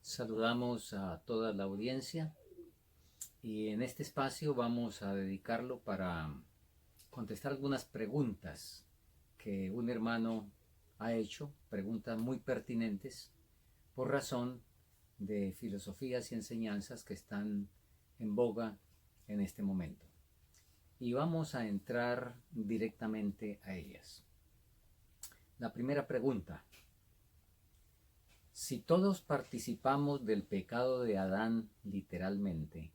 Saludamos a toda la audiencia y en este espacio vamos a dedicarlo para contestar algunas preguntas que un hermano ha hecho, preguntas muy pertinentes por razón de filosofías y enseñanzas que están en boga en este momento. Y vamos a entrar directamente a ellas. La primera pregunta: si todos participamos del pecado de Adán literalmente,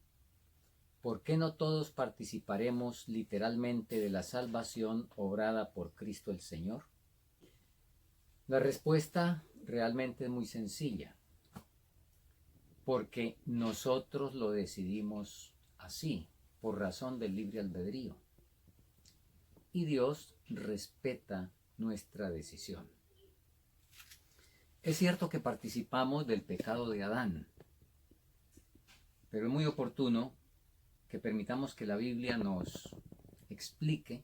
¿por qué no todos participaremos literalmente de la salvación obrada por Cristo el Señor? La respuesta realmente es muy sencilla, porque nosotros lo decidimos así, por razón del libre albedrío. Y Dios respeta nuestra decisión. Es cierto que participamos del pecado de Adán, pero es muy oportuno que permitamos que la Biblia nos explique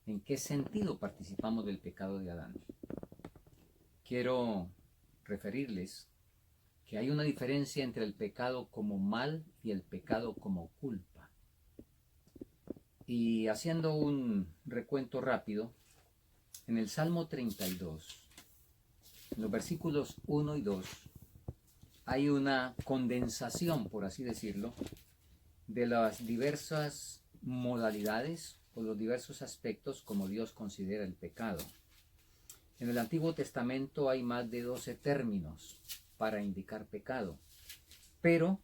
en qué sentido participamos del pecado de Adán. Quiero referirles que hay una diferencia entre el pecado como mal y el pecado como culpa. Y haciendo un recuento rápido, en el Salmo 32, en los versículos 1 y 2, hay una condensación, por así decirlo, de las diversas modalidades o los diversos aspectos como Dios considera el pecado. En el Antiguo Testamento hay más de 12 términos para indicar pecado, pero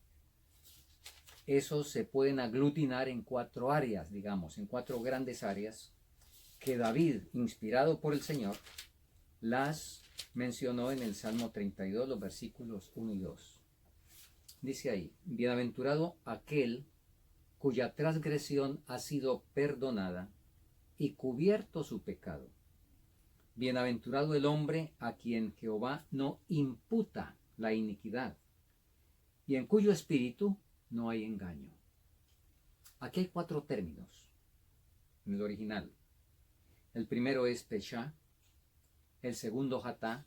esos se pueden aglutinar en 4 áreas, digamos, en 4 grandes áreas que David, inspirado por el Señor, las mencionó en el Salmo 32, los versículos 1 y 2. Dice ahí: bienaventurado aquel cuya transgresión ha sido perdonada y cubierto su pecado. Bienaventurado el hombre a quien Jehová no imputa la iniquidad y en cuyo espíritu no hay engaño. Aquí hay 4 términos en el original. El primero es Peshá, el segundo Hatá,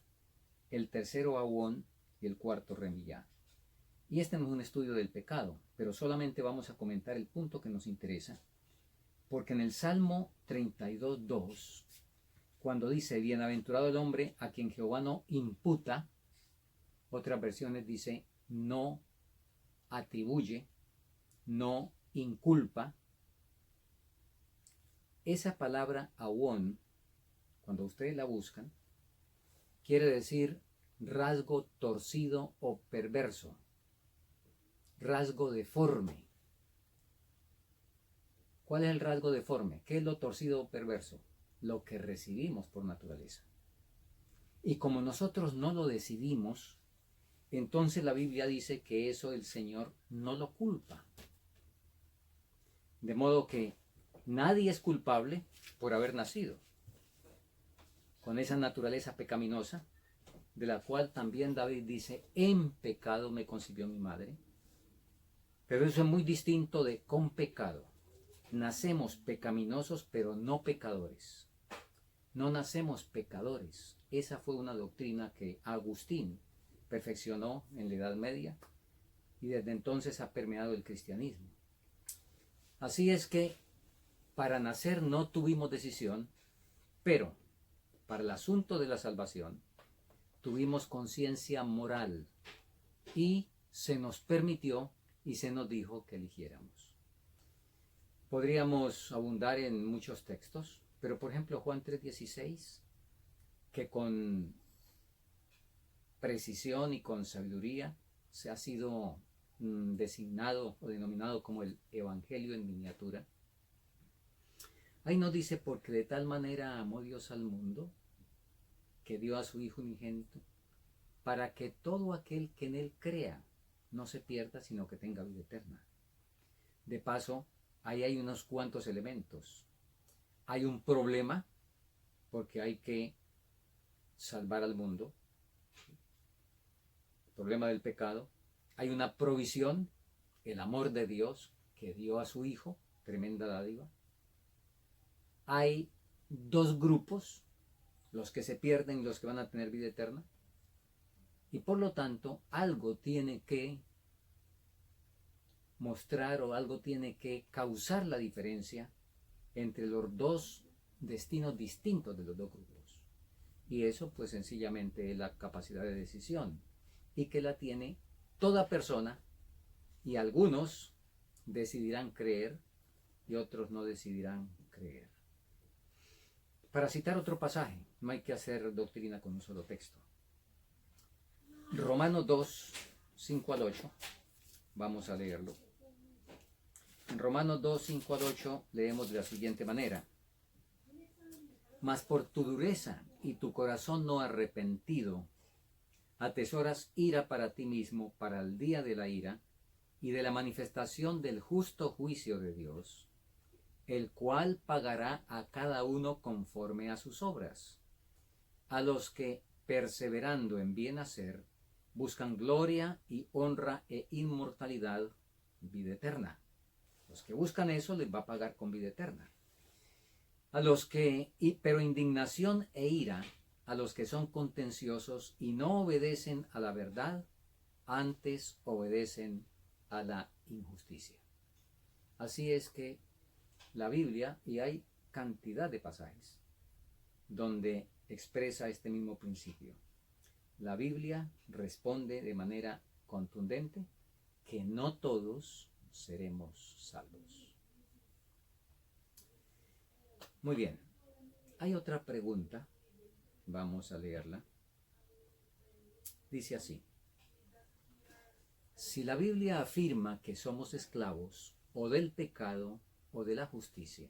el tercero Awón y el cuarto Remillá. Y este no es un estudio del pecado, pero solamente vamos a comentar el punto que nos interesa, porque en el Salmo 32:2, cuando dice bienaventurado el hombre a quien Jehová no imputa, otras versiones dice no atribuye, no inculpa. Esa palabra awón, cuando ustedes la buscan, quiere decir rasgo torcido o perverso, rasgo deforme. ¿Cuál es el rasgo deforme? ¿Qué es lo torcido o perverso? Lo que recibimos por naturaleza. Y como nosotros no lo decidimos, entonces la Biblia dice que eso el Señor no lo culpa. De modo que nadie es culpable por haber nacido con esa naturaleza pecaminosa, de la cual también David dice: en pecado me concibió mi madre. Pero eso es muy distinto de con pecado. Nacemos pecaminosos, pero no pecadores. No nacemos pecadores. Esa fue una doctrina que Agustín perfeccionó en la Edad Media y desde entonces ha permeado el cristianismo. Así es que para nacer no tuvimos decisión, pero para el asunto de la salvación tuvimos conciencia moral y se nos permitió y se nos dijo que eligiéramos. Podríamos abundar en muchos textos, pero por ejemplo Juan 3:16, que con precisión y con sabiduría se ha sido designado o denominado como el Evangelio en miniatura. Ahí nos dice: porque de tal manera amó Dios al mundo, que dio a su Hijo unigénito, para que todo aquel que en él crea no se pierda, sino que tenga vida eterna. De paso, ahí hay unos cuantos elementos. Hay un problema, porque hay que salvar al mundo, el problema del pecado. Hay una provisión, el amor de Dios que dio a su Hijo, tremenda dádiva. Hay 2 grupos, los que se pierden y los que van a tener vida eterna. Y por lo tanto, algo tiene que mostrar o algo tiene que causar la diferencia entre los dos destinos distintos de los dos grupos. Y eso pues sencillamente es la capacidad de decisión, y que la tiene toda persona, y algunos decidirán creer y otros no decidirán creer. Para citar otro pasaje, no hay que hacer doctrina con un solo texto. Romanos 2, 5 al 8, vamos a leerlo. En Romanos 2, 5 al 8 leemos de la siguiente manera: mas por tu dureza y tu corazón no arrepentido, atesoras ira para ti mismo para el día de la ira y de la manifestación del justo juicio de Dios, el cual pagará a cada uno conforme a sus obras. A los que, perseverando en bien hacer, buscan gloria y honra e inmortalidad, vida eterna. Los que buscan eso les va a pagar con vida eterna. A los que, pero indignación e ira, a los que son contenciosos y no obedecen a la verdad, antes obedecen a la injusticia. Así es que la Biblia, y hay cantidad de pasajes donde expresa este mismo principio. La Biblia responde de manera contundente que no todos seremos salvos. Muy bien, hay otra pregunta, vamos a leerla. Dice así: si la Biblia afirma que somos esclavos o del pecado o de la justicia,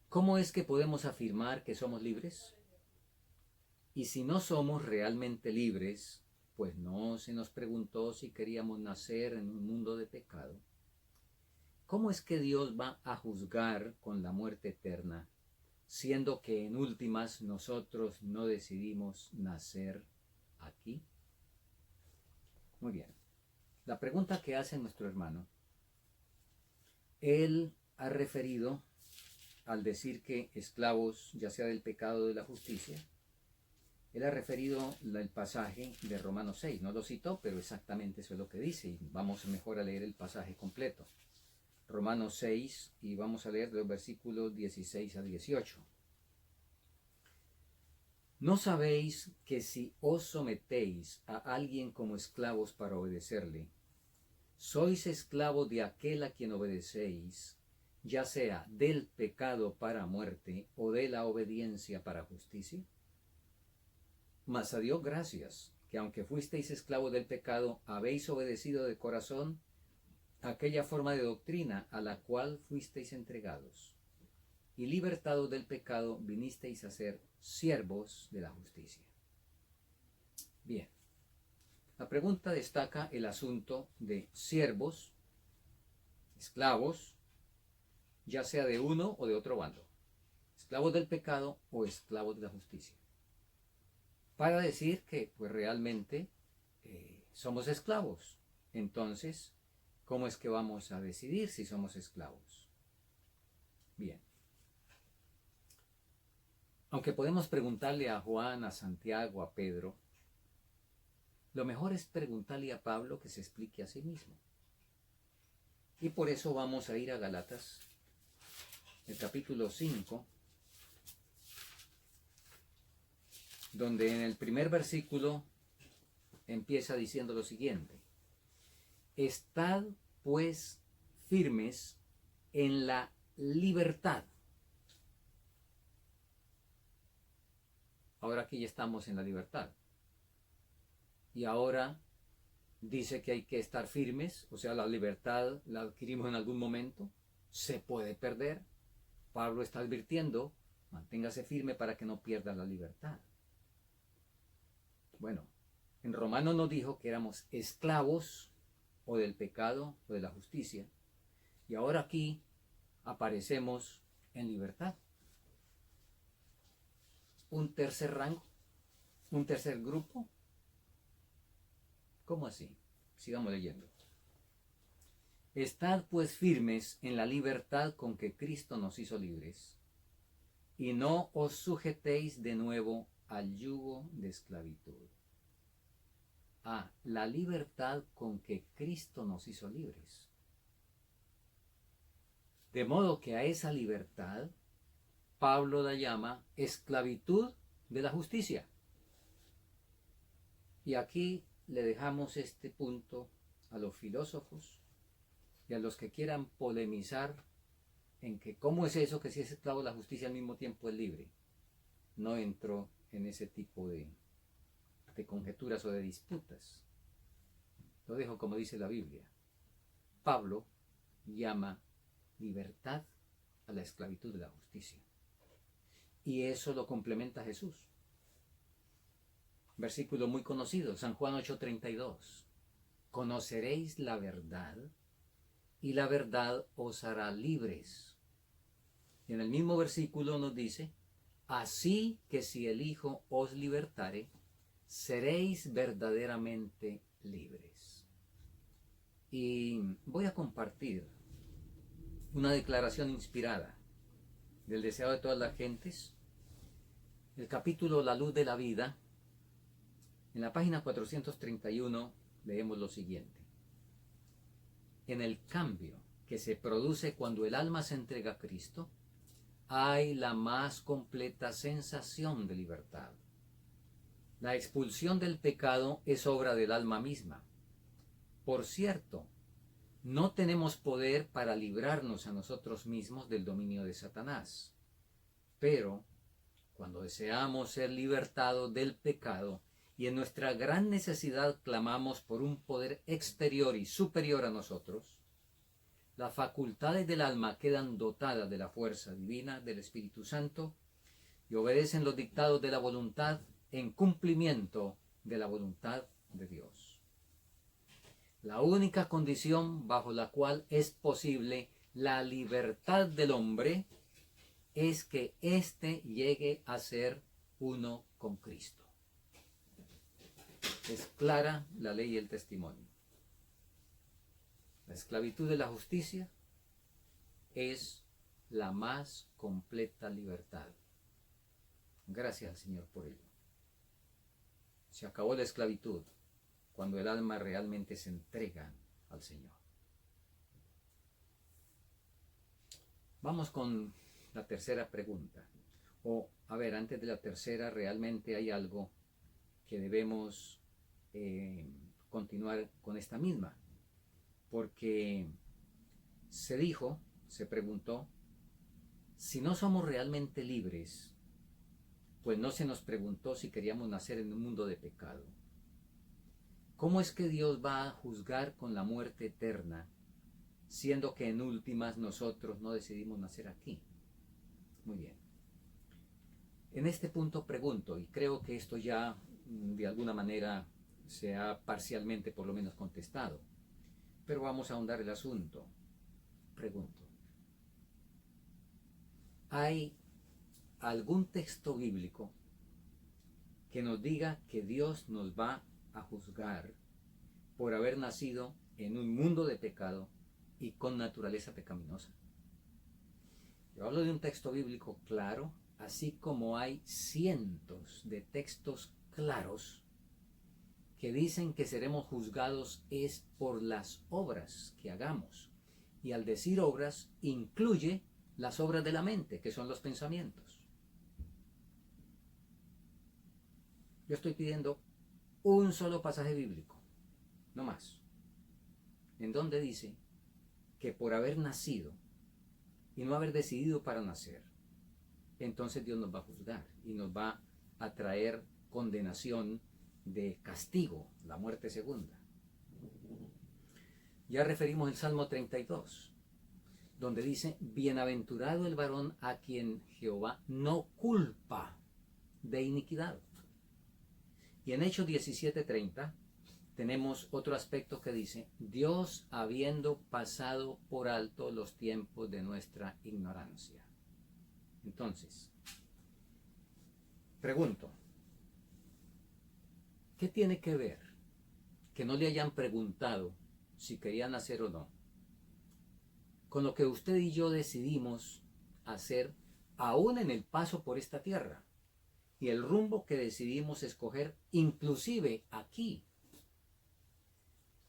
¿cómo es que podemos afirmar que somos libres? Y si no somos realmente libres, pues no se nos preguntó si queríamos nacer en un mundo de pecado, ¿cómo es que Dios va a juzgar con la muerte eterna, siendo que en últimas nosotros no decidimos nacer aquí? Muy bien. La pregunta que hace nuestro hermano, él ha referido al decir que esclavos, ya sea del pecado o de la justicia, él ha referido el pasaje de Romanos 6, no lo citó, pero exactamente eso es lo que dice, y vamos mejor a leer el pasaje completo. Romanos 6, y vamos a leer de los versículos 16 a 18. ¿No sabéis que si os sometéis a alguien como esclavos para obedecerle, sois esclavos de aquel a quien obedecéis, ya sea del pecado para muerte o de la obediencia para justicia? Mas a Dios gracias, que aunque fuisteis esclavos del pecado, habéis obedecido de corazón aquella forma de doctrina a la cual fuisteis entregados, y libertados del pecado vinisteis a ser siervos de la justicia. Bien, la pregunta destaca el asunto de siervos, esclavos, ya sea de uno o de otro bando, esclavos del pecado o esclavos de la justicia, para decir que pues realmente somos esclavos. Entonces, ¿cómo es que vamos a decidir si somos esclavos? Bien. Aunque podemos preguntarle a Juan, a Santiago, a Pedro, lo mejor es preguntarle a Pablo que se explique a sí mismo. Y por eso vamos a ir a Gálatas, el capítulo 5, donde en el primer versículo empieza diciendo lo siguiente: estad pues firmes en la libertad. Ahora aquí ya estamos en la libertad. Y ahora dice que hay que estar firmes, o sea, la libertad la adquirimos en algún momento, se puede perder. Pablo está advirtiendo, manténgase firme para que no pierda la libertad. Bueno, en Romanos nos dijo que éramos esclavos o del pecado o de la justicia, y ahora aquí aparecemos en libertad. Un tercer rango, un tercer grupo. ¿Cómo así? Sigamos leyendo. Estad pues firmes en la libertad con que Cristo nos hizo libres, y no os sujetéis de nuevo al yugo de esclavitud. a la libertad con que Cristo nos hizo libres. De modo que a esa libertad Pablo la llama esclavitud de la justicia. Y aquí le dejamos este punto a los filósofos y a los que quieran polemizar en que cómo es eso que si es esclavo de la justicia al mismo tiempo es libre. No entro en ese tipo de conjeturas o de disputas. Lo dejo como dice la Biblia. Pablo llama libertad a la esclavitud de la justicia. Y eso lo complementa Jesús. Versículo muy conocido, San Juan 8:32. Conoceréis la verdad y la verdad os hará libres. Y en el mismo versículo nos dice, así que si el Hijo os libertare, seréis verdaderamente libres. Y voy a compartir una declaración inspirada del deseo de todas las gentes. El capítulo La luz de la vida, en la página 431 leemos lo siguiente. En el cambio que se produce cuando el alma se entrega a Cristo, hay la más completa sensación de libertad. La expulsión del pecado es obra del alma misma. Por cierto, no tenemos poder para librarnos a nosotros mismos del dominio de Satanás. Pero, cuando deseamos ser libertados del pecado y en nuestra gran necesidad clamamos por un poder exterior y superior a nosotros, las facultades del alma quedan dotadas de la fuerza divina del Espíritu Santo y obedecen los dictados de la voluntad en cumplimiento de la voluntad de Dios. La única condición bajo la cual es posible la libertad del hombre es que éste llegue a ser uno con Cristo. Es clara la ley y el testimonio. La esclavitud de la justicia es la más completa libertad. Gracias al Señor por ello. Se acabó la esclavitud cuando el alma realmente se entrega al Señor. Vamos con la tercera pregunta. Antes de la tercera, realmente hay algo que debemos continuar con esta misma. Porque se preguntó, si no somos realmente libres, pues no se nos preguntó si queríamos nacer en un mundo de pecado. ¿Cómo es que Dios va a juzgar con la muerte eterna, siendo que en últimas nosotros no decidimos nacer aquí? Muy bien. En este punto pregunto, y creo que esto ya de alguna manera se ha parcialmente por lo menos contestado, pero vamos a ahondar el asunto. Pregunto, ¿hay algún texto bíblico que nos diga que Dios nos va a juzgar por haber nacido en un mundo de pecado y con naturaleza pecaminosa? Yo hablo de un texto bíblico claro, así como hay cientos de textos claros que dicen que seremos juzgados es por las obras que hagamos. Y al decir obras, incluye las obras de la mente, que son los pensamientos. Yo estoy pidiendo un solo pasaje bíblico, no más, en donde dice que por haber nacido y no haber decidido para nacer, entonces Dios nos va a juzgar y nos va a traer condenación de castigo, la muerte segunda. Ya referimos el Salmo 32, donde dice, bienaventurado el varón a quien Jehová no culpa de iniquidad. Y en Hechos 17:30 tenemos otro aspecto que dice, Dios habiendo pasado por alto los tiempos de nuestra ignorancia. Entonces, pregunto, ¿qué tiene que ver que no le hayan preguntado si quería nacer o no con lo que usted y yo decidimos hacer aún en el paso por esta tierra y el rumbo que decidimos escoger inclusive aquí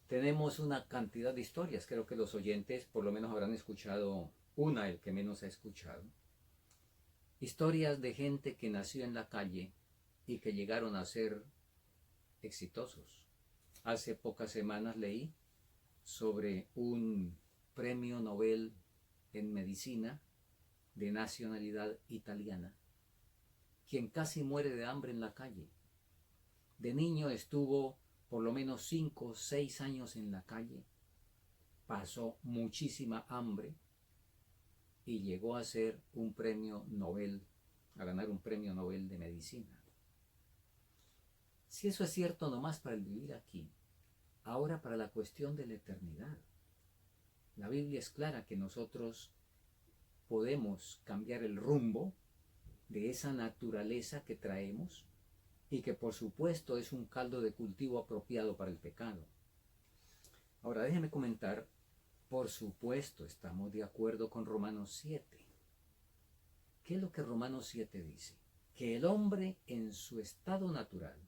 tenemos una cantidad de historias. Creo que los oyentes por lo menos habrán escuchado una, el que menos ha escuchado. Historias de gente que nació en la calle y que llegaron a ser exitosos. Hace pocas semanas leí sobre un premio Nobel en medicina de nacionalidad italiana, quien casi muere de hambre en la calle. De niño estuvo por lo menos 5 o 6 años en la calle, pasó muchísima hambre y llegó a ser un premio Nobel, a ganar un premio Nobel de medicina. Si eso es cierto nomás para el vivir aquí, ahora para la cuestión de la eternidad. La Biblia es clara que nosotros podemos cambiar el rumbo de esa naturaleza que traemos y que por supuesto es un caldo de cultivo apropiado para el pecado. Ahora déjeme comentar, por supuesto estamos de acuerdo con Romanos 7. ¿Qué es lo que Romanos 7 dice? Que el hombre en su estado natural,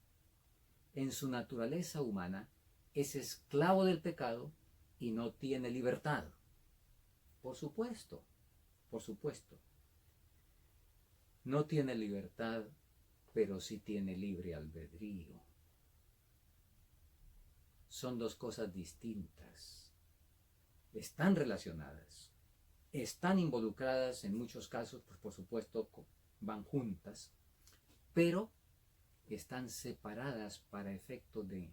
en su naturaleza humana, es esclavo del pecado y no tiene libertad. Por supuesto, por supuesto. No tiene libertad, pero sí tiene libre albedrío. Son dos cosas distintas. Están relacionadas, están involucradas en muchos casos, pues por supuesto van juntas, pero están separadas para efecto de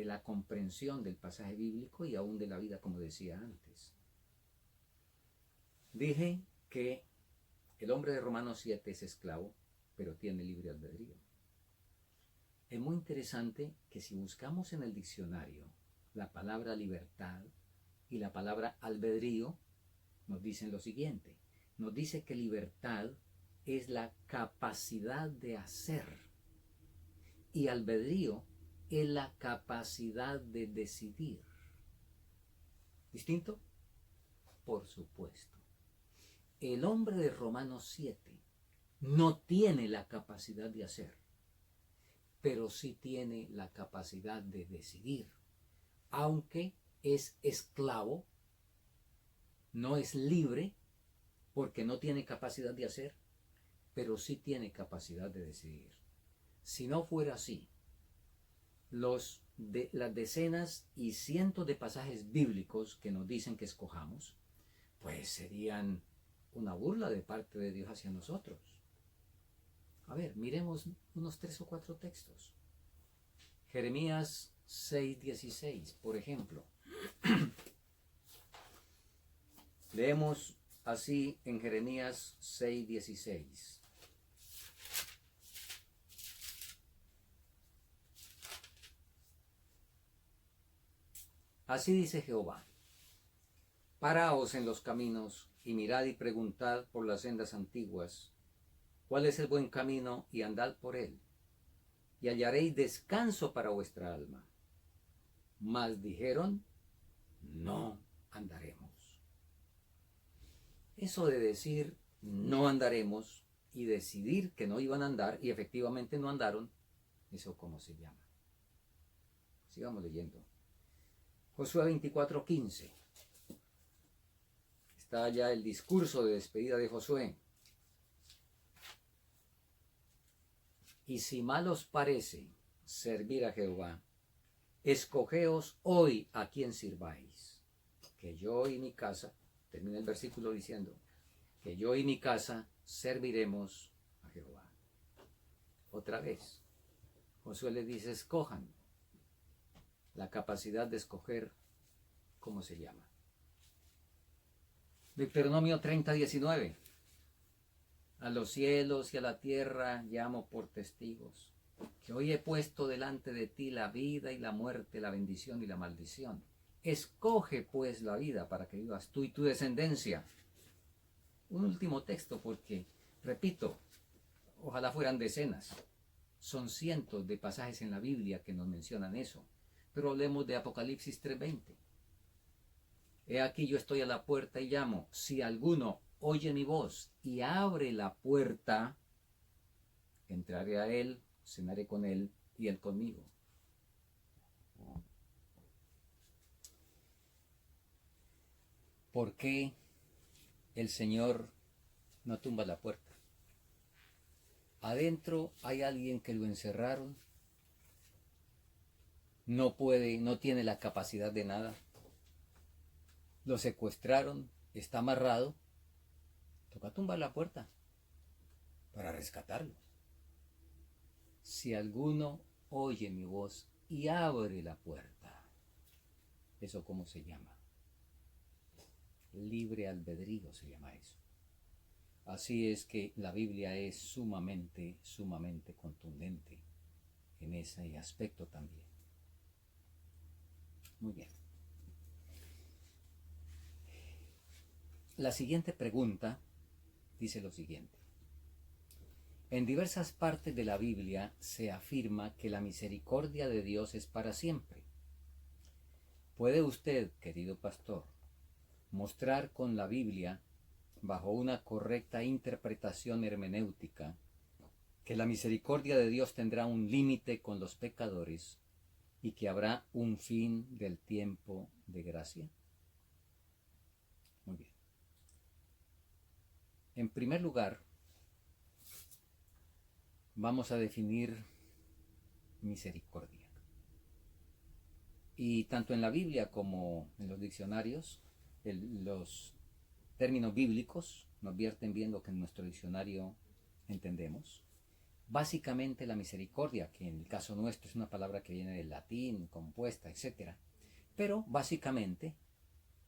la comprensión del pasaje bíblico y aún de la vida, como decía antes. Dije que el hombre de Romanos 7 es esclavo, pero tiene libre albedrío. Es muy interesante que si buscamos en el diccionario la palabra libertad y la palabra albedrío, nos dicen lo siguiente. Nos dice que libertad es la capacidad de hacer y albedrío es la capacidad de decidir. ¿Distinto? Por supuesto. El hombre de Romanos 7 no tiene la capacidad de hacer, pero sí tiene la capacidad de decidir. Aunque es esclavo, no es libre porque no tiene capacidad de hacer, pero sí tiene capacidad de decidir. Si no fuera así, las decenas y cientos de pasajes bíblicos que nos dicen que escojamos, pues serían una burla de parte de Dios hacia nosotros. A ver, miremos unos 3 o 4 textos. Jeremías 6:16, por ejemplo. Leemos así en Jeremías 6:16. Así dice Jehová: paraos en los caminos y mirad y preguntad por las sendas antiguas, cuál es el buen camino, y andad por él, y hallaréis descanso para vuestra alma. Mas dijeron, no andaremos. Eso de decir no andaremos y decidir que no iban a andar y efectivamente no andaron, ¿eso cómo se llama? Sigamos leyendo. Josué 24:15. Está ya el discurso de despedida de Josué. Y si mal os parece servir a Jehová, escogeos hoy a quien sirváis, que yo y mi casa, termina el versículo diciendo, que yo y mi casa serviremos a Jehová. Otra vez, Josué le dice, escojan. La capacidad de escoger, ¿cómo se llama? Deuteronomio 30:19. A los cielos y a la tierra llamo por testigos, que hoy he puesto delante de ti la vida y la muerte, la bendición y la maldición. Escoge pues la vida para que vivas tú y tu descendencia. Un último texto porque, repito, ojalá fueran decenas. Son cientos de pasajes en la Biblia que nos mencionan eso. Pero hablemos de Apocalipsis 3:20. He aquí yo estoy a la puerta y llamo. Si alguno oye mi voz y abre la puerta, entraré a él, cenaré con él y él conmigo. ¿por qué el Señor no tumba la puerta? Adentro hay alguien que lo encerraron, no puede, no tiene la capacidad de nada. Lo secuestraron, está amarrado. Toca tumbar la puerta para rescatarlo. Si alguno oye mi voz y abre la puerta, ¿eso cómo se llama? Libre albedrío se llama eso. Así es que la Biblia es sumamente contundente en ese aspecto también. Muy bien. La siguiente pregunta dice lo siguiente. En diversas partes de la Biblia se afirma que la misericordia de Dios es para siempre. ¿Puede usted, querido pastor, mostrar con la Biblia, bajo una correcta interpretación hermenéutica, que la misericordia de Dios tendrá un límite con los pecadores y que habrá un fin del tiempo de gracia? Muy bien. En primer lugar, vamos a definir misericordia. Y tanto en la Biblia como en los diccionarios, los términos bíblicos nos vierten bien lo que en nuestro diccionario entendemos. Básicamente la misericordia, que en el caso nuestro es una palabra que viene del latín, compuesta, etc. Pero básicamente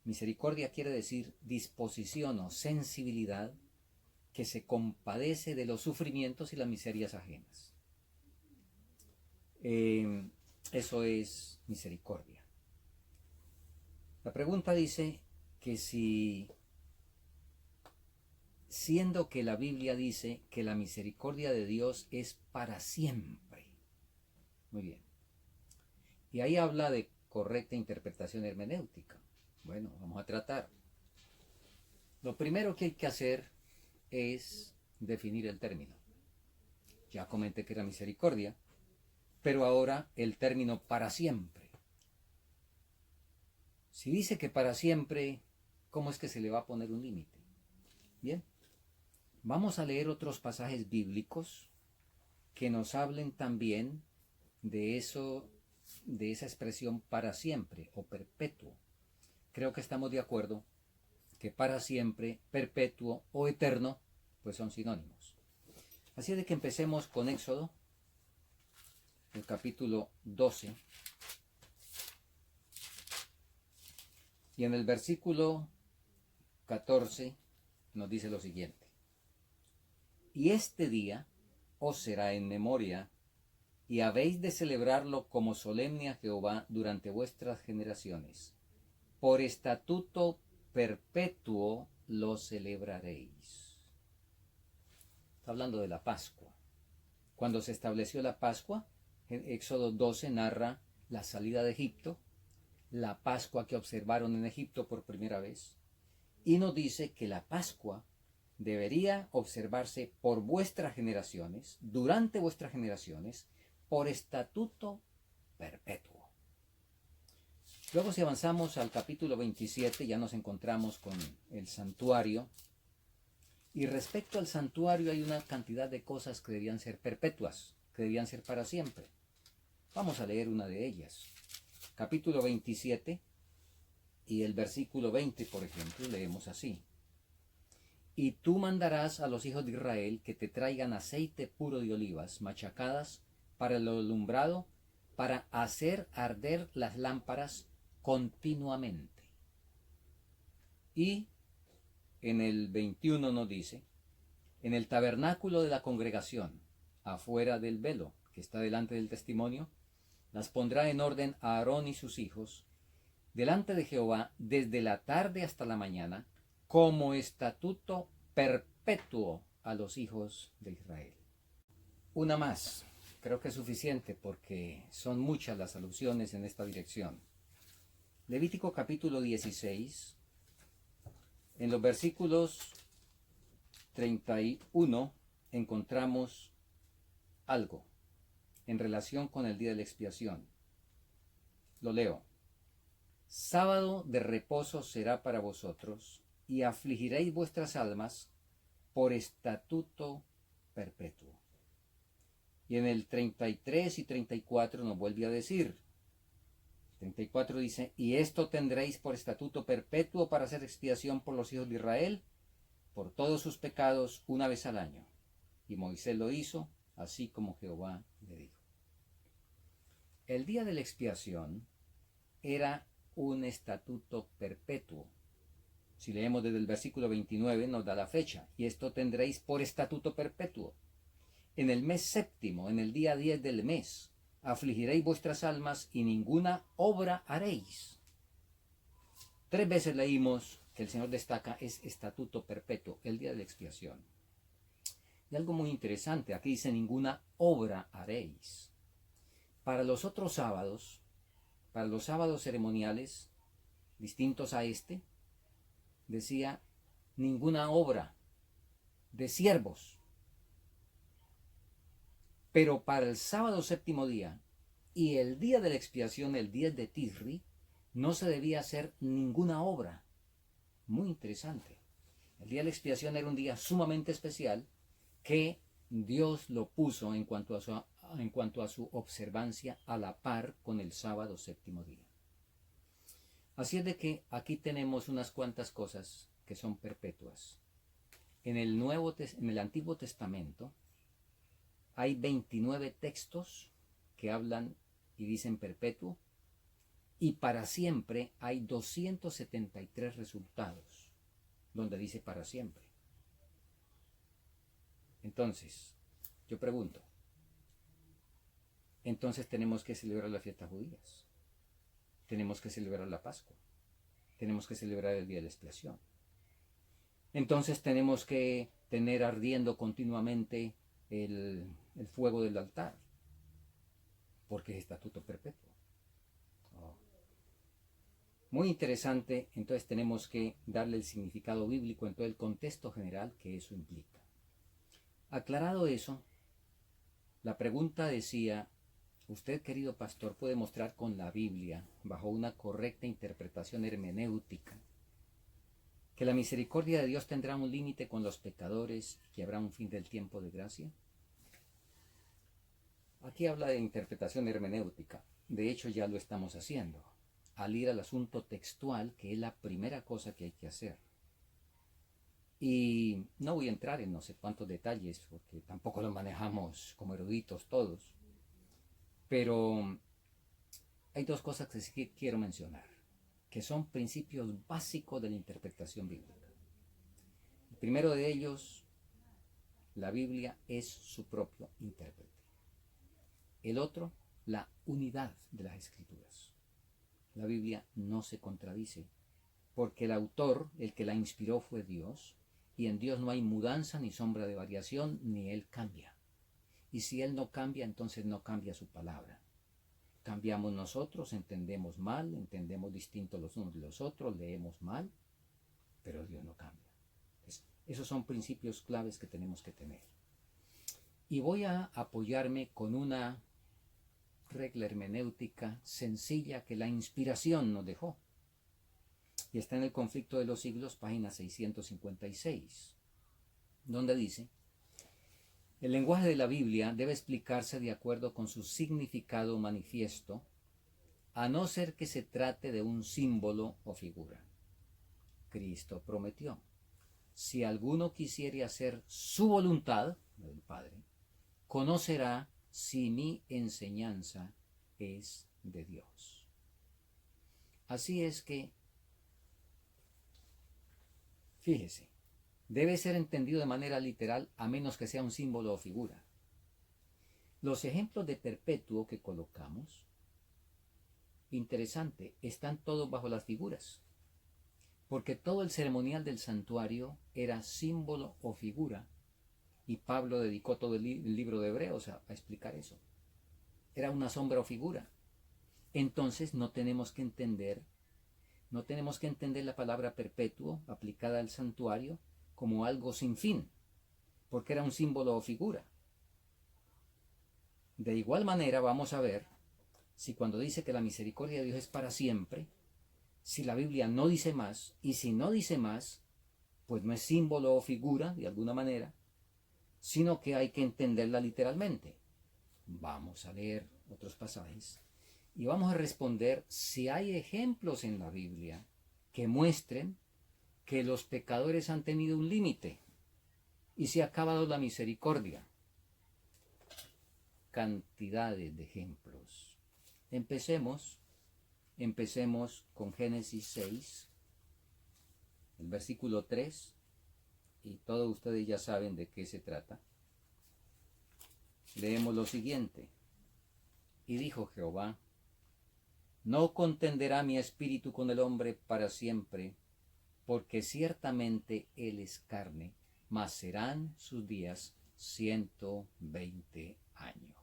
misericordia quiere decir disposición o sensibilidad que se compadece de los sufrimientos y las miserias ajenas. Eso es misericordia. La pregunta dice que si, siendo que la Biblia dice que la misericordia de Dios es para siempre. Muy bien. Y ahí habla de correcta interpretación hermenéutica. Bueno, vamos a tratar. Lo primero que hay que hacer es definir el término. Ya comenté que era misericordia, pero ahora el término para siempre. Si dice que para siempre, ¿cómo es que se le va a poner un límite? Bien, vamos a leer otros pasajes bíblicos que nos hablen también de eso, de esa expresión para siempre o perpetuo. Creo que estamos de acuerdo que para siempre, perpetuo o eterno, pues son sinónimos. Así de que empecemos con Éxodo, el capítulo 12, y en el versículo 14 nos dice lo siguiente. Y este día os será en memoria, y habéis de celebrarlo como solemne a Jehová durante vuestras generaciones. Por estatuto perpetuo lo celebraréis. Está hablando de la Pascua. Cuando se estableció la Pascua, en Éxodo 12 narra la salida de Egipto, la Pascua que observaron en Egipto por primera vez, y nos dice que la Pascua debería observarse por vuestras generaciones, durante vuestras generaciones, por estatuto perpetuo. Luego, si avanzamos al capítulo 27, ya nos encontramos con el santuario. Y respecto al santuario hay una cantidad de cosas que debían ser perpetuas, que debían ser para siempre. Vamos a leer una de ellas. Capítulo 27 y el versículo 20, por ejemplo, leemos así. Y tú mandarás a los hijos de Israel que te traigan aceite puro de olivas machacadas para el alumbrado, para hacer arder las lámparas continuamente. Y en el 21 nos dice, en el tabernáculo de la congregación, afuera del velo que está delante del testimonio, las pondrá en orden a Aarón y sus hijos, delante de Jehová desde la tarde hasta la mañana, como estatuto perpetuo a los hijos de Israel. Una más, creo que es suficiente porque son muchas las alusiones en esta dirección. Levítico capítulo 16, en los versículos 31 encontramos algo en relación con el día de la expiación. Lo leo. sábado de reposo será para vosotros, y afligiréis vuestras almas por estatuto perpetuo. Y en el 33 y 34 nos vuelve a decir, 34 dice, y esto tendréis por estatuto perpetuo para hacer expiación por los hijos de Israel, por todos sus pecados, una vez al año. Y Moisés lo hizo, así como Jehová le dijo. El día de la expiación era un estatuto perpetuo. Si leemos desde el versículo 29 nos da la fecha, y esto tendréis por estatuto perpetuo. En el mes séptimo, en el día 10 del mes, afligiréis vuestras almas y ninguna obra haréis. 3 veces leímos que el Señor destaca es estatuto perpetuo, el día de la expiación. Y algo muy interesante, aquí dice ninguna obra haréis. Para los otros sábados, para los sábados ceremoniales, distintos a este, decía ninguna obra de siervos. Pero para el sábado séptimo día y el día de la expiación, el 10 de Tisri, no se debía hacer ninguna obra. Muy interesante. El día de la expiación era un día sumamente especial que Dios lo puso en cuanto a su observancia a la par con el sábado séptimo día. Así es de que aquí tenemos unas cuantas cosas que son perpetuas. En el Antiguo Testamento hay 29 textos que hablan y dicen perpetuo, y para siempre hay 273 resultados donde dice para siempre. Entonces, yo pregunto, entonces tenemos que celebrar las fiestas judías, tenemos que celebrar la Pascua, tenemos que celebrar el día de la expiación. Entonces tenemos que tener ardiendo continuamente el fuego del altar, porque es estatuto perpetuo. Muy interesante, entonces tenemos que darle el significado bíblico en todo el contexto general que eso implica. Aclarado eso, la pregunta decía, usted, querido pastor, puede mostrar con la Biblia, bajo una correcta interpretación hermenéutica, que la misericordia de Dios tendrá un límite con los pecadores y que habrá un fin del tiempo de gracia. Aquí habla de interpretación hermenéutica. De hecho, ya lo estamos haciendo, al ir al asunto textual, que es la primera cosa que hay que hacer. Y no voy a entrar en no sé cuántos detalles, porque tampoco lo manejamos como eruditos todos. Pero hay dos cosas que sí quiero mencionar, que son principios básicos de la interpretación bíblica. El primero de ellos, la Biblia es su propio intérprete. El otro, la unidad de las Escrituras. La Biblia no se contradice, porque el autor, el que la inspiró, fue Dios, y en Dios no hay mudanza ni sombra de variación, ni Él cambia. Y si Él no cambia, entonces no cambia su palabra. Cambiamos nosotros, entendemos mal, entendemos distinto los unos de los otros, leemos mal, pero Dios no cambia. Entonces, esos son principios claves que tenemos que tener. Y voy a apoyarme con una regla hermenéutica sencilla que la inspiración nos dejó. Y está en el Conflicto de los Siglos, página 656, donde dice: el lenguaje de la Biblia debe explicarse de acuerdo con su significado manifiesto, a no ser que se trate de un símbolo o figura. Cristo prometió: si alguno quisiere hacer su voluntad, del Padre, conocerá si mi enseñanza es de Dios. Así es que, fíjese, debe ser entendido de manera literal a menos que sea un símbolo o figura. Los ejemplos de perpetuo que colocamos, interesante, están todos bajo las figuras, porque todo el ceremonial del santuario era símbolo o figura, y Pablo dedicó todo el libro de Hebreos a explicar eso. Era una sombra o figura. Entonces no tenemos que entender la palabra perpetuo aplicada al santuario como algo sin fin, porque era un símbolo o figura. De igual manera vamos a ver si cuando dice que la misericordia de Dios es para siempre, si la Biblia no dice más, y si no dice más, pues no es símbolo o figura, de alguna manera, sino que hay que entenderla literalmente. Vamos a leer otros pasajes y vamos a responder si hay ejemplos en la Biblia que muestren que los pecadores han tenido un límite y se ha acabado la misericordia. Cantidades de ejemplos. Empecemos con Génesis 6, el versículo 3, y todos ustedes ya saben de qué se trata. Leemos lo siguiente. Y dijo Jehová: no contenderá mi espíritu con el hombre para siempre, porque ciertamente él es carne, mas serán sus días 120 años.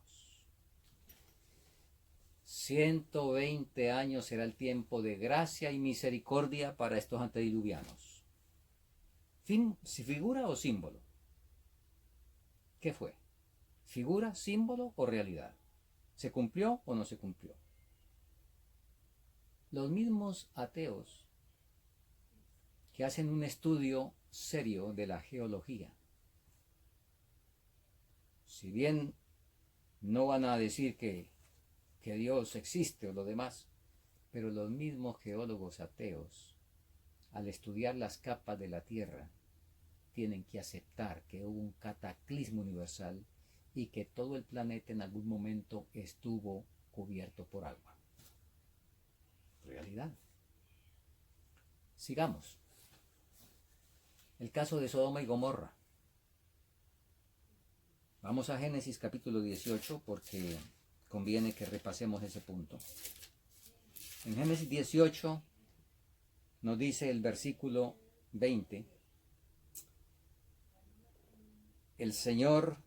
120 años será el tiempo de gracia y misericordia para estos antediluvianos. ¿Figura o símbolo? ¿Qué fue? ¿Figura, símbolo o realidad? ¿Se cumplió o no se cumplió? Los mismos ateos que hacen un estudio serio de la geología, si bien no van a decir que Dios existe o lo demás, pero los mismos geólogos ateos, al estudiar las capas de la Tierra, tienen que aceptar que hubo un cataclismo universal y que todo el planeta en algún momento estuvo cubierto por agua. Realidad. Sigamos. El caso de Sodoma y Gomorra. Vamos a Génesis capítulo 18 porque conviene que repasemos ese punto. En Génesis 18 nos dice el versículo 20: el Señor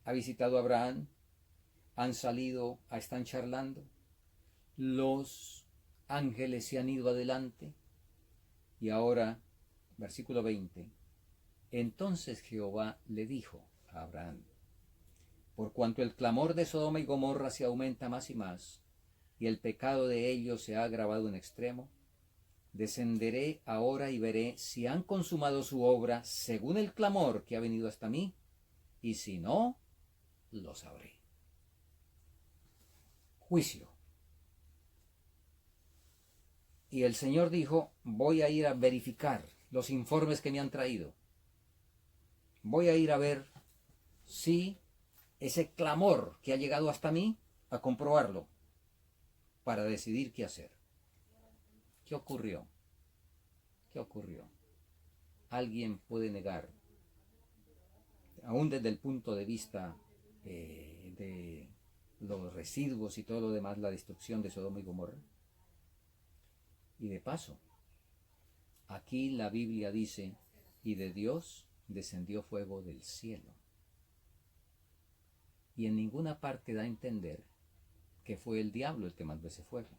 ha visitado a Abraham, han salido, están charlando, los ángeles se han ido adelante, y ahora, versículo 20, entonces Jehová le dijo a Abraham: por cuanto el clamor de Sodoma y Gomorra se aumenta más y más, y el pecado de ellos se ha agravado en extremo, descenderé ahora y veré si han consumado su obra según el clamor que ha venido hasta mí, y si no, lo sabré. Juicio. Y el Señor dijo: voy a ir a verificar los informes que me han traído. Voy a ir a ver si ese clamor que ha llegado hasta mí, a comprobarlo, para decidir qué hacer. ¿Qué ocurrió? ¿Qué ocurrió? Alguien puede negar, aún desde el punto de vista de los residuos y todo lo demás, la destrucción de Sodoma y Gomorra. Y de paso, aquí la Biblia dice: y de Dios descendió fuego del cielo. Y en ninguna parte da a entender que fue el diablo el que mandó ese fuego.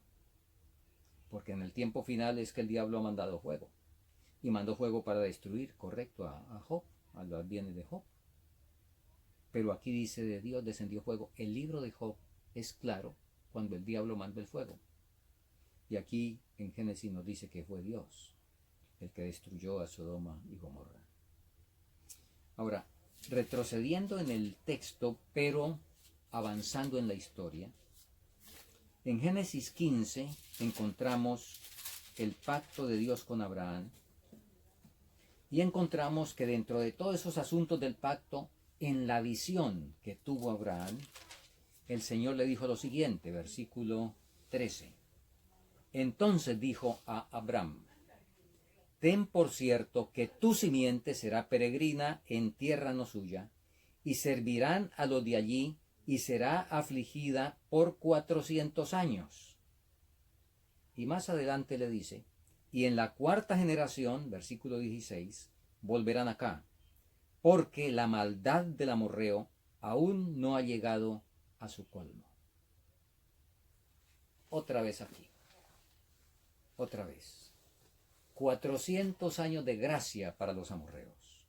Porque en el tiempo final es que el diablo ha mandado fuego. Y mandó fuego para destruir, correcto, a Job, a los bienes de Job. Pero aquí dice: de Dios descendió fuego. El libro de Job es claro cuando el diablo mandó el fuego. Y aquí en Génesis nos dice que fue Dios el que destruyó a Sodoma y Gomorra. Ahora, retrocediendo en el texto, pero avanzando en la historia, en Génesis 15 encontramos el pacto de Dios con Abraham, y encontramos que dentro de todos esos asuntos del pacto, en la visión que tuvo Abraham, el Señor le dijo lo siguiente, versículo 13. Entonces dijo a Abraham: ten por cierto que tu simiente será peregrina en tierra no suya, y servirán a los de allí, y será afligida por 400 años. Y más adelante le dice: y en la cuarta generación, versículo 16, volverán acá, porque la maldad del amorreo aún no ha llegado a su colmo. Otra vez aquí. Otra vez. 400 años de gracia para los amorreos.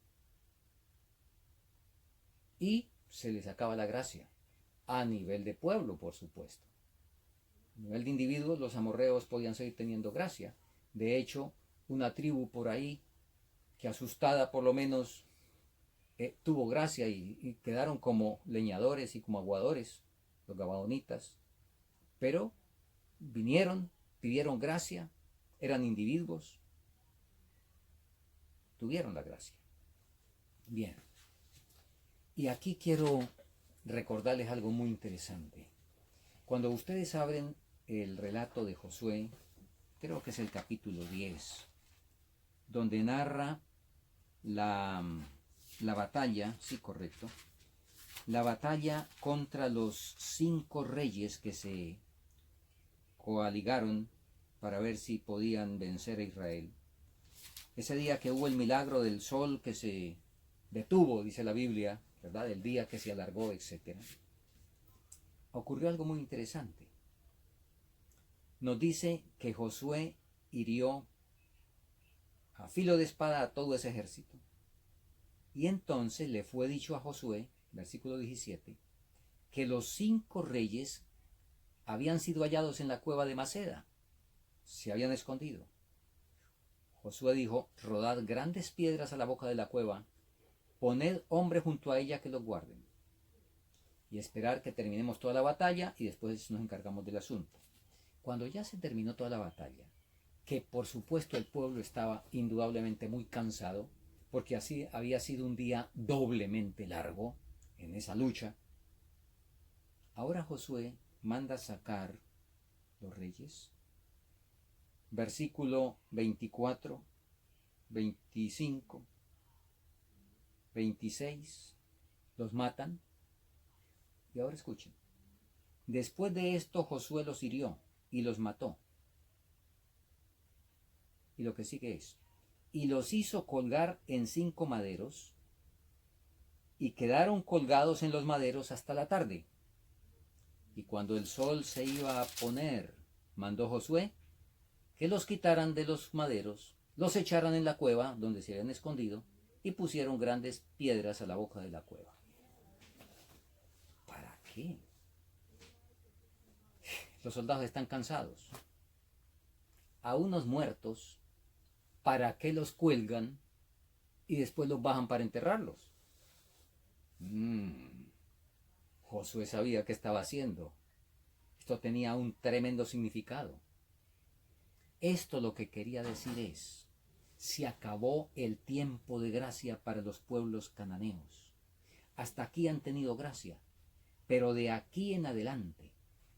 Y se les acaba la gracia. A nivel de pueblo, por supuesto. A nivel de individuos, los amorreos podían seguir teniendo gracia. De hecho, una tribu por ahí, que asustada por lo menos tuvo gracia y quedaron como leñadores y como aguadores, los gabaonitas. Pero vinieron, pidieron gracia, eran individuos, tuvieron la gracia. Bien. Y aquí quiero recordarles algo muy interesante. Cuando ustedes abren el relato de Josué, creo que es el capítulo 10, donde narra la batalla, sí, correcto, la batalla contra los 5 reyes que se coaligaron para ver si podían vencer a Israel. Ese día que hubo el milagro del sol que se detuvo, dice la Biblia, ¿verdad? El día que se alargó, etc. Ocurrió algo muy interesante. Nos dice que Josué hirió a filo de espada a todo ese ejército. Y entonces le fue dicho a Josué, versículo 17, que los 5 reyes habían sido hallados en la cueva de Maceda, se habían escondido. Josué dijo: rodad grandes piedras a la boca de la cueva, poned hombres junto a ella que los guarden, y esperar que terminemos toda la batalla y después nos encargamos del asunto. Cuando ya se terminó toda la batalla, que por supuesto el pueblo estaba indudablemente muy cansado, porque así había sido un día doblemente largo en esa lucha, ahora Josué manda sacar los reyes. Versículo 24, 25, 26, los matan. Y ahora escuchen. Después de esto Josué los hirió y los mató. Y lo que sigue es: y los hizo colgar en 5 maderos, y quedaron colgados en los maderos hasta la tarde. Y cuando el sol se iba a poner, mandó Josué que los quitaran de los maderos, los echaran en la cueva donde se habían escondido, y pusieron grandes piedras a la boca de la cueva. ¿Para qué? Los soldados están cansados. A unos muertos, ¿para qué los cuelgan y después los bajan para enterrarlos? Josué sabía qué estaba haciendo. Esto tenía un tremendo significado. Esto lo que quería decir es: se acabó el tiempo de gracia para los pueblos cananeos. Hasta aquí han tenido gracia, pero de aquí en adelante,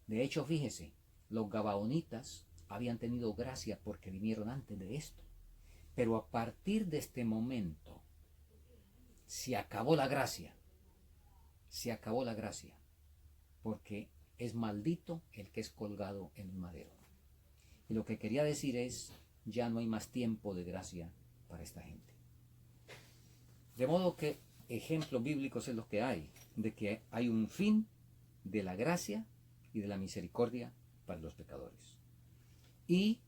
de hecho, fíjese, los gabaonitas habían tenido gracia porque vinieron antes de esto, pero a partir de este momento se acabó la gracia, porque es maldito el que es colgado en un madero. Y lo que quería decir es: ya no hay más tiempo de gracia para esta gente. De modo que ejemplos bíblicos es lo que hay, de que hay un fin de la gracia y de la misericordia para los pecadores. Y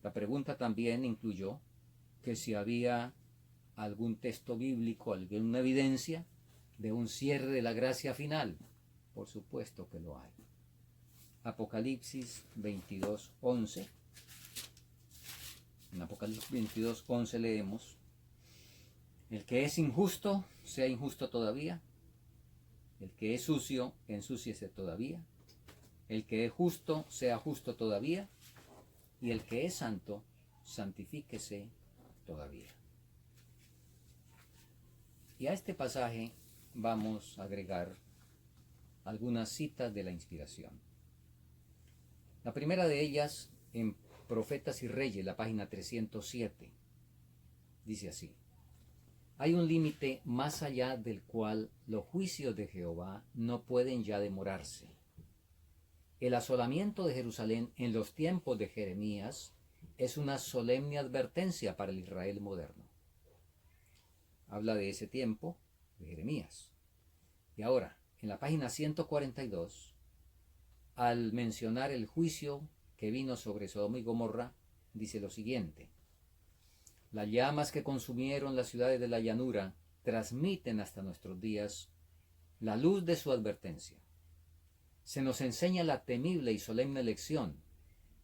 la pregunta también incluyó que si había algún texto bíblico, alguna evidencia de un cierre de la gracia final. Por supuesto que lo hay. Apocalipsis 22:11. En Apocalipsis 22:11 leemos: el que es injusto, sea injusto todavía. El que es sucio, ensúciese todavía. El que es justo, sea justo todavía. Y el que es santo, santifíquese todavía. Y a este pasaje vamos a agregar algunas citas de la inspiración. La primera de ellas en Profetas y Reyes, la página 307, dice así: hay un límite más allá del cual los juicios de Jehová no pueden ya demorarse. El asolamiento de Jerusalén en los tiempos de Jeremías es una solemne advertencia para el Israel moderno. Habla de ese tiempo de Jeremías. Y ahora, en la página 142, al mencionar el juicio que vino sobre Sodoma y Gomorra, dice lo siguiente: las llamas que consumieron las ciudades de la llanura transmiten hasta nuestros días la luz de su advertencia. se nos enseña la temible y solemne lección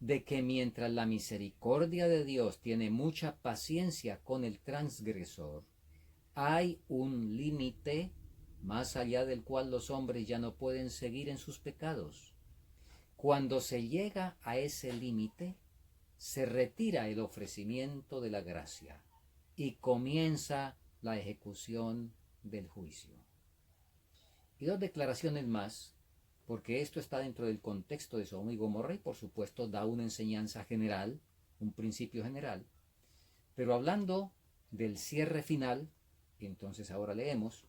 de que mientras la misericordia de Dios tiene mucha paciencia con el transgresor, hay un límite más allá del cual los hombres ya no pueden seguir en sus pecados. Cuando se llega a ese límite, se retira el ofrecimiento de la gracia y comienza la ejecución del juicio. Y dos declaraciones más, porque esto está dentro del contexto de Sodoma y Gomorra y por supuesto da una enseñanza general, un principio general, pero hablando del cierre final, entonces ahora leemos,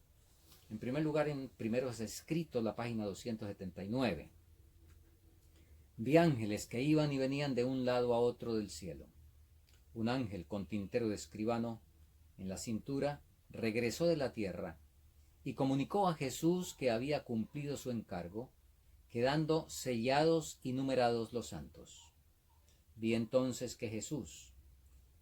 en primer lugar en Primeros Escritos, la página 279. Vi ángeles que iban y venían de un lado a otro del cielo. Un ángel con tintero de escribano en la cintura regresó de la tierra y comunicó a Jesús que había cumplido su encargo, quedando sellados y numerados los santos. Vi entonces que Jesús,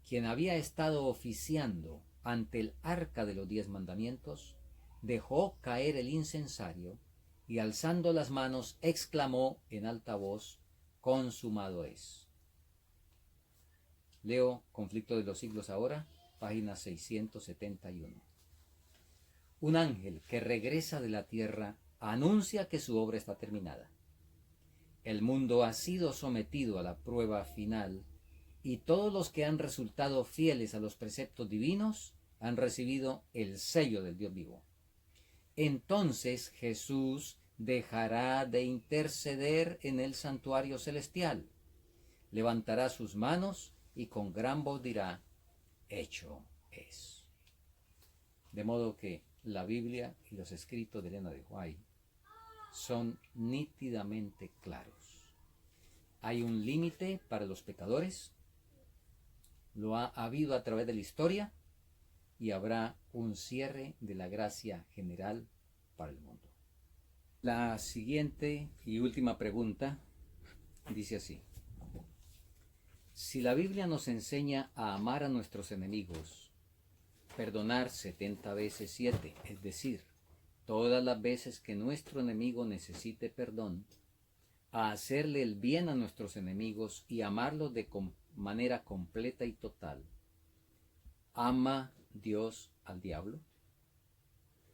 quien había estado oficiando ante el arca de los 10 mandamientos, dejó caer el incensario y alzando las manos exclamó en alta voz: consumado es. Leo Conflicto de los Siglos ahora, página 671. Un ángel que regresa de la tierra anuncia que su obra está terminada. El mundo ha sido sometido a la prueba final y todos los que han resultado fieles a los preceptos divinos han recibido el sello del Dios vivo. Entonces Jesús dejará de interceder en el santuario celestial, levantará sus manos y con gran voz dirá: hecho es. De modo que la Biblia y los escritos de Elena de White son nítidamente claros. Hay un límite para los pecadores, lo ha habido a través de la historia y habrá un cierre de la gracia general para el mundo. La siguiente y última pregunta dice así: si la Biblia nos enseña a amar a nuestros enemigos, perdonar 70 veces 7, es decir, todas las veces que nuestro enemigo necesite perdón, a hacerle el bien a nuestros enemigos y amarlos de manera completa y total, ¿ama Dios al diablo?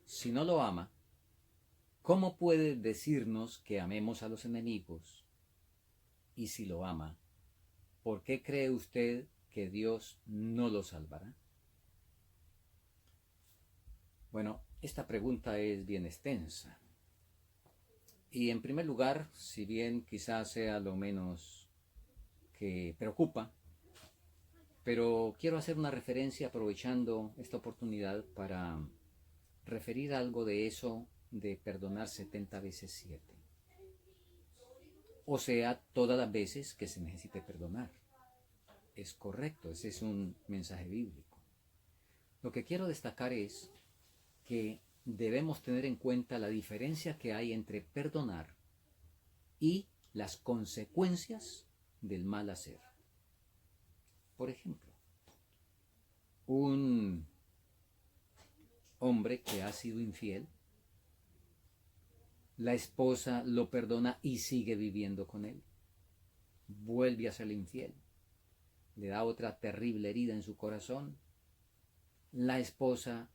Si no lo ama, ¿cómo puede decirnos que amemos a los enemigos? Y si lo ama, ¿por qué cree usted que Dios no lo salvará? Bueno, esta pregunta es bien extensa. Y en primer lugar, si bien quizás sea lo menos que preocupa, pero quiero hacer una referencia aprovechando esta oportunidad para referir algo de eso de perdonar 70 veces 7. O sea, todas las veces que se necesite perdonar. Es correcto, ese es un mensaje bíblico. Lo que quiero destacar es que debemos tener en cuenta la diferencia que hay entre perdonar y las consecuencias del mal hacer. Por ejemplo, un hombre que ha sido infiel, la esposa lo perdona y sigue viviendo con él, vuelve a ser infiel, le da otra terrible herida en su corazón, la esposa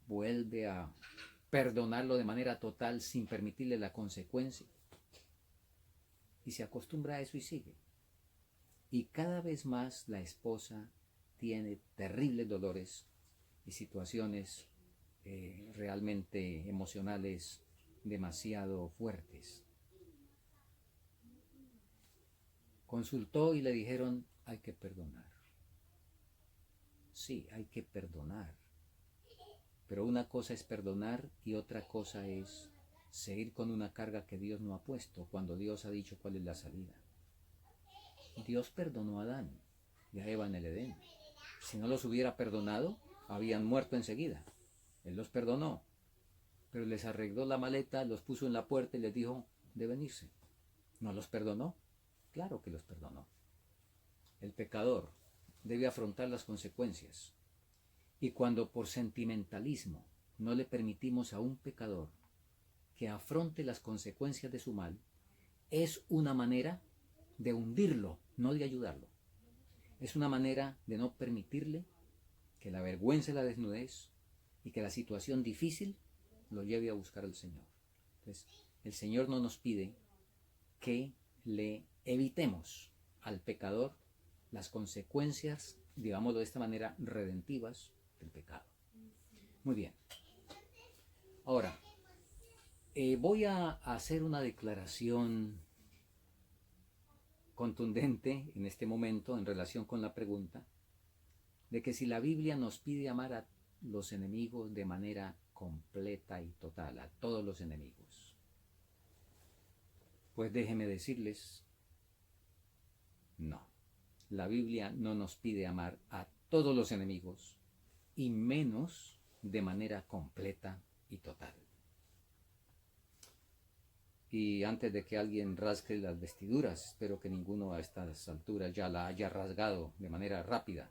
vuelve a perdonarlo de manera total sin permitirle la consecuencia y se acostumbra a eso y sigue. Y cada vez más la esposa tiene terribles dolores y situaciones realmente emocionales demasiado fuertes. Consultó y le dijeron: hay que perdonar. Sí, hay que perdonar. Pero una cosa es perdonar y otra cosa es seguir con una carga que Dios no ha puesto cuando Dios ha dicho cuál es la salida. Dios perdonó a Adán y a Eva en el Edén. Si no los hubiera perdonado, habían muerto enseguida. Él los perdonó, pero les arregló la maleta, los puso en la puerta y les dijo: deben irse. ¿No los perdonó? Claro que los perdonó. El pecador debe afrontar las consecuencias. Y cuando por sentimentalismo no le permitimos a un pecador que afronte las consecuencias de su mal, es una manera de hundirlo, no de ayudarlo. Es una manera de no permitirle que la vergüenza y la desnudez y que la situación difícil lo lleve a buscar al Señor. Entonces, el Señor no nos pide que le evitemos al pecador las consecuencias, digámoslo de esta manera, redentivas del pecado. Muy bien. Ahora, voy a hacer una declaración contundente en este momento en relación con la pregunta de que si la Biblia nos pide amar a los enemigos de manera completa y total, a todos los enemigos, pues déjenme decirles, no. La Biblia no nos pide amar a todos los enemigos y menos de manera completa y total. Y antes de que alguien rasgue las vestiduras, espero que ninguno a estas alturas ya la haya rasgado de manera rápida.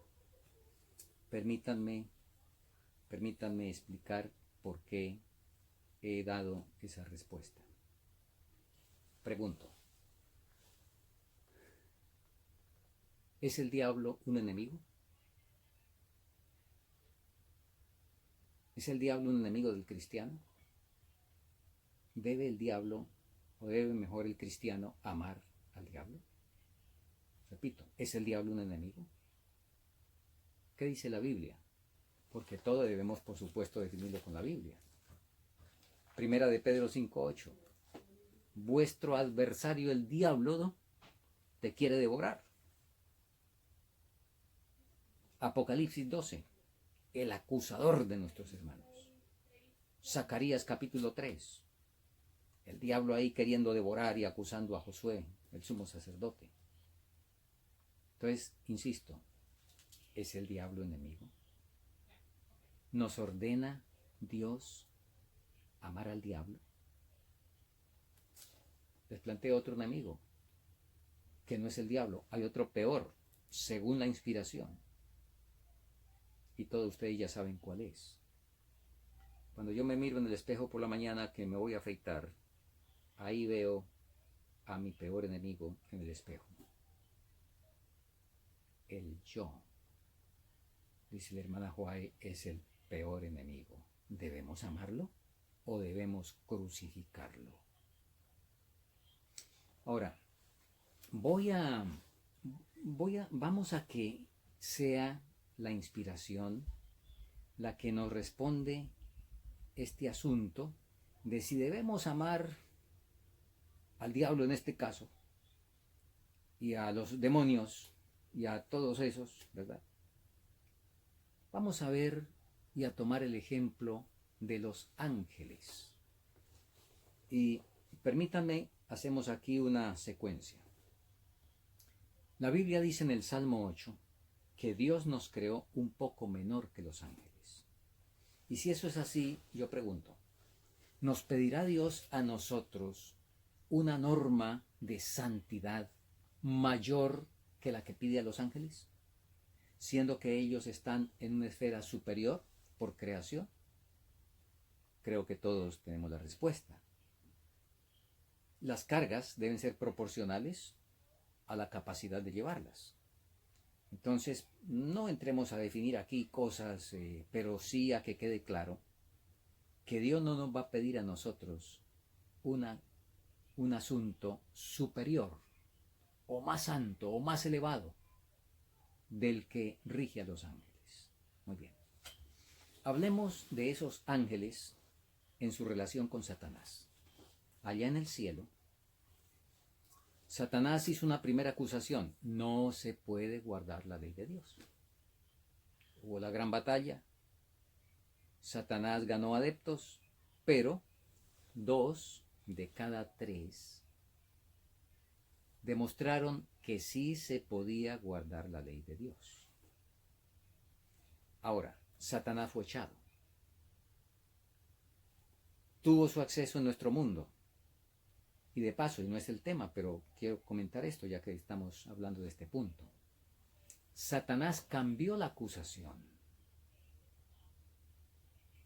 Permítanme explicar por qué he dado esa respuesta. Pregunto, ¿es el diablo un enemigo? ¿Es el diablo un enemigo del cristiano? ¿Debe el diablo, o debe mejor el cristiano, amar al diablo? Repito, ¿es el diablo un enemigo? ¿Qué dice la Biblia? Porque todo debemos, por supuesto, definirlo con la Biblia. Primera de Pedro 5:8. Vuestro adversario, el diablo, te quiere devorar. Apocalipsis 12. El acusador de nuestros hermanos. Zacarías capítulo 3. El diablo ahí queriendo devorar y acusando a Josué, el sumo sacerdote. Entonces, insisto, ¿es el diablo enemigo? ¿Nos ordena Dios amar al diablo? Les planteo otro enemigo, que no es el diablo. Hay otro peor, según la inspiración. Y todos ustedes ya saben cuál es. Cuando yo me miro en el espejo por la mañana que me voy a afeitar, ahí veo a mi peor enemigo en el espejo. El yo, dice la hermana Joae, es el peor enemigo. ¿Debemos amarlo o debemos crucificarlo? Ahora, vamos a que sea la inspiración la que nos responde este asunto de si debemos amar al diablo en este caso y a los demonios y a todos esos, ¿verdad? Vamos a ver y a tomar el ejemplo de los ángeles. Y permítanme, hacemos aquí una secuencia. La Biblia dice en el Salmo 8 que Dios nos creó un poco menor que los ángeles. Y si eso es así, yo pregunto, ¿nos pedirá Dios a nosotros una norma de santidad mayor que la que pide a los ángeles, siendo que ellos están en una esfera superior por creación? Creo que todos tenemos la respuesta. Las cargas deben ser proporcionales a la capacidad de llevarlas. Entonces, no entremos a definir aquí cosas, pero sí a que quede claro que Dios no nos va a pedir a nosotros un asunto superior o más santo o más elevado del que rige a los ángeles. Muy bien. Hablemos de esos ángeles en su relación con Satanás. Allá en el cielo, Satanás hizo una primera acusación: no se puede guardar la ley de Dios. Hubo la gran batalla, Satanás ganó adeptos, pero 2 de cada 3 demostraron que sí se podía guardar la ley de Dios. Ahora, Satanás fue echado. Tuvo su acceso en nuestro mundo. Y de paso, y no es el tema, pero quiero comentar esto ya que estamos hablando de este punto. Satanás cambió la acusación.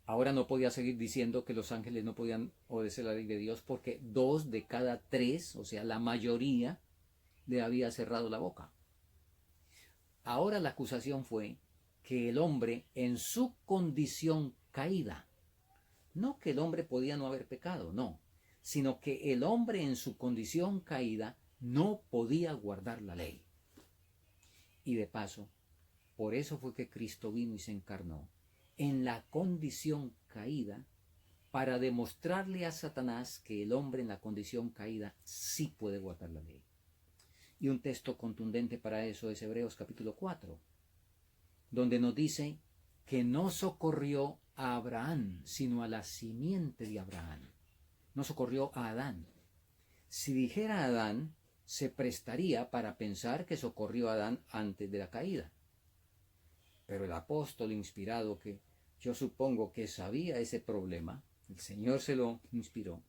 Ahora no podía seguir diciendo que los ángeles no podían obedecer la ley de Dios porque 2 de cada 3, o sea, la mayoría, le había cerrado la boca. Ahora la acusación fue que el hombre en su condición caída, no que el hombre podía no haber pecado, no, sino que el hombre en su condición caída no podía guardar la ley. Y de paso, por eso fue que Cristo vino y se encarnó en la condición caída para demostrarle a Satanás que el hombre en la condición caída sí puede guardar la ley. Y un texto contundente para eso es Hebreos capítulo 4, donde nos dice que no socorrió a Abraham, sino a la simiente de Abraham. No socorrió a Adán. Si dijera Adán, se prestaría para pensar que socorrió a Adán antes de la caída. Pero el apóstol inspirado, que yo supongo que sabía ese problema, el Señor se lo inspiró,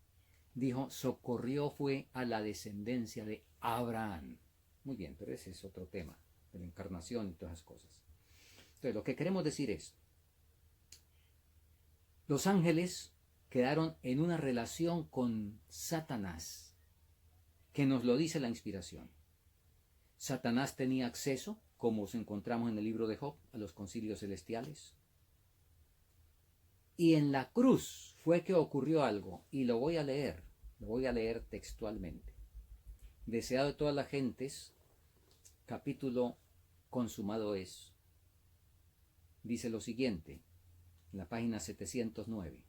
dijo, socorrió fue a la descendencia de Abraham. Muy bien, pero ese es otro tema, de la encarnación y todas esas cosas. Entonces, lo que queremos decir es, los ángeles quedaron en una relación con Satanás, que nos lo dice la inspiración. Satanás tenía acceso, como os encontramos en el libro de Job, a los concilios celestiales. Y en la cruz fue que ocurrió algo, y lo voy a leer textualmente. Deseado de todas las gentes, capítulo consumado es, dice lo siguiente, en la página 709.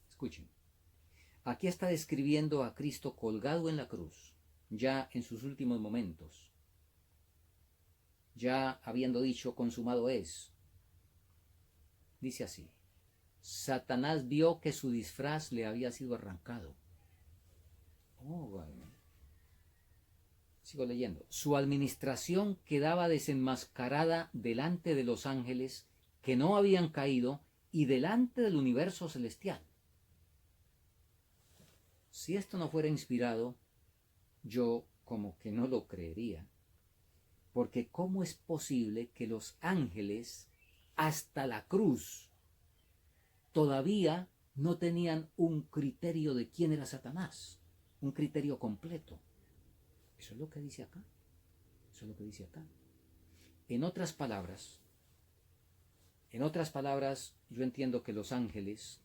Escuchen. Aquí está describiendo a Cristo colgado en la cruz, ya en sus últimos momentos, ya habiendo dicho consumado es. Dice así, Satanás vio que su disfraz le había sido arrancado. Sigo leyendo. Su administración quedaba desenmascarada delante de los ángeles que no habían caído y delante del universo celestial. Si esto no fuera inspirado, yo como que no lo creería. Porque ¿cómo es posible que los ángeles hasta la cruz todavía no tenían un criterio de quién era Satanás? Un criterio completo. Eso es lo que dice acá. Eso es lo que dice acá. En otras palabras, yo entiendo que los ángeles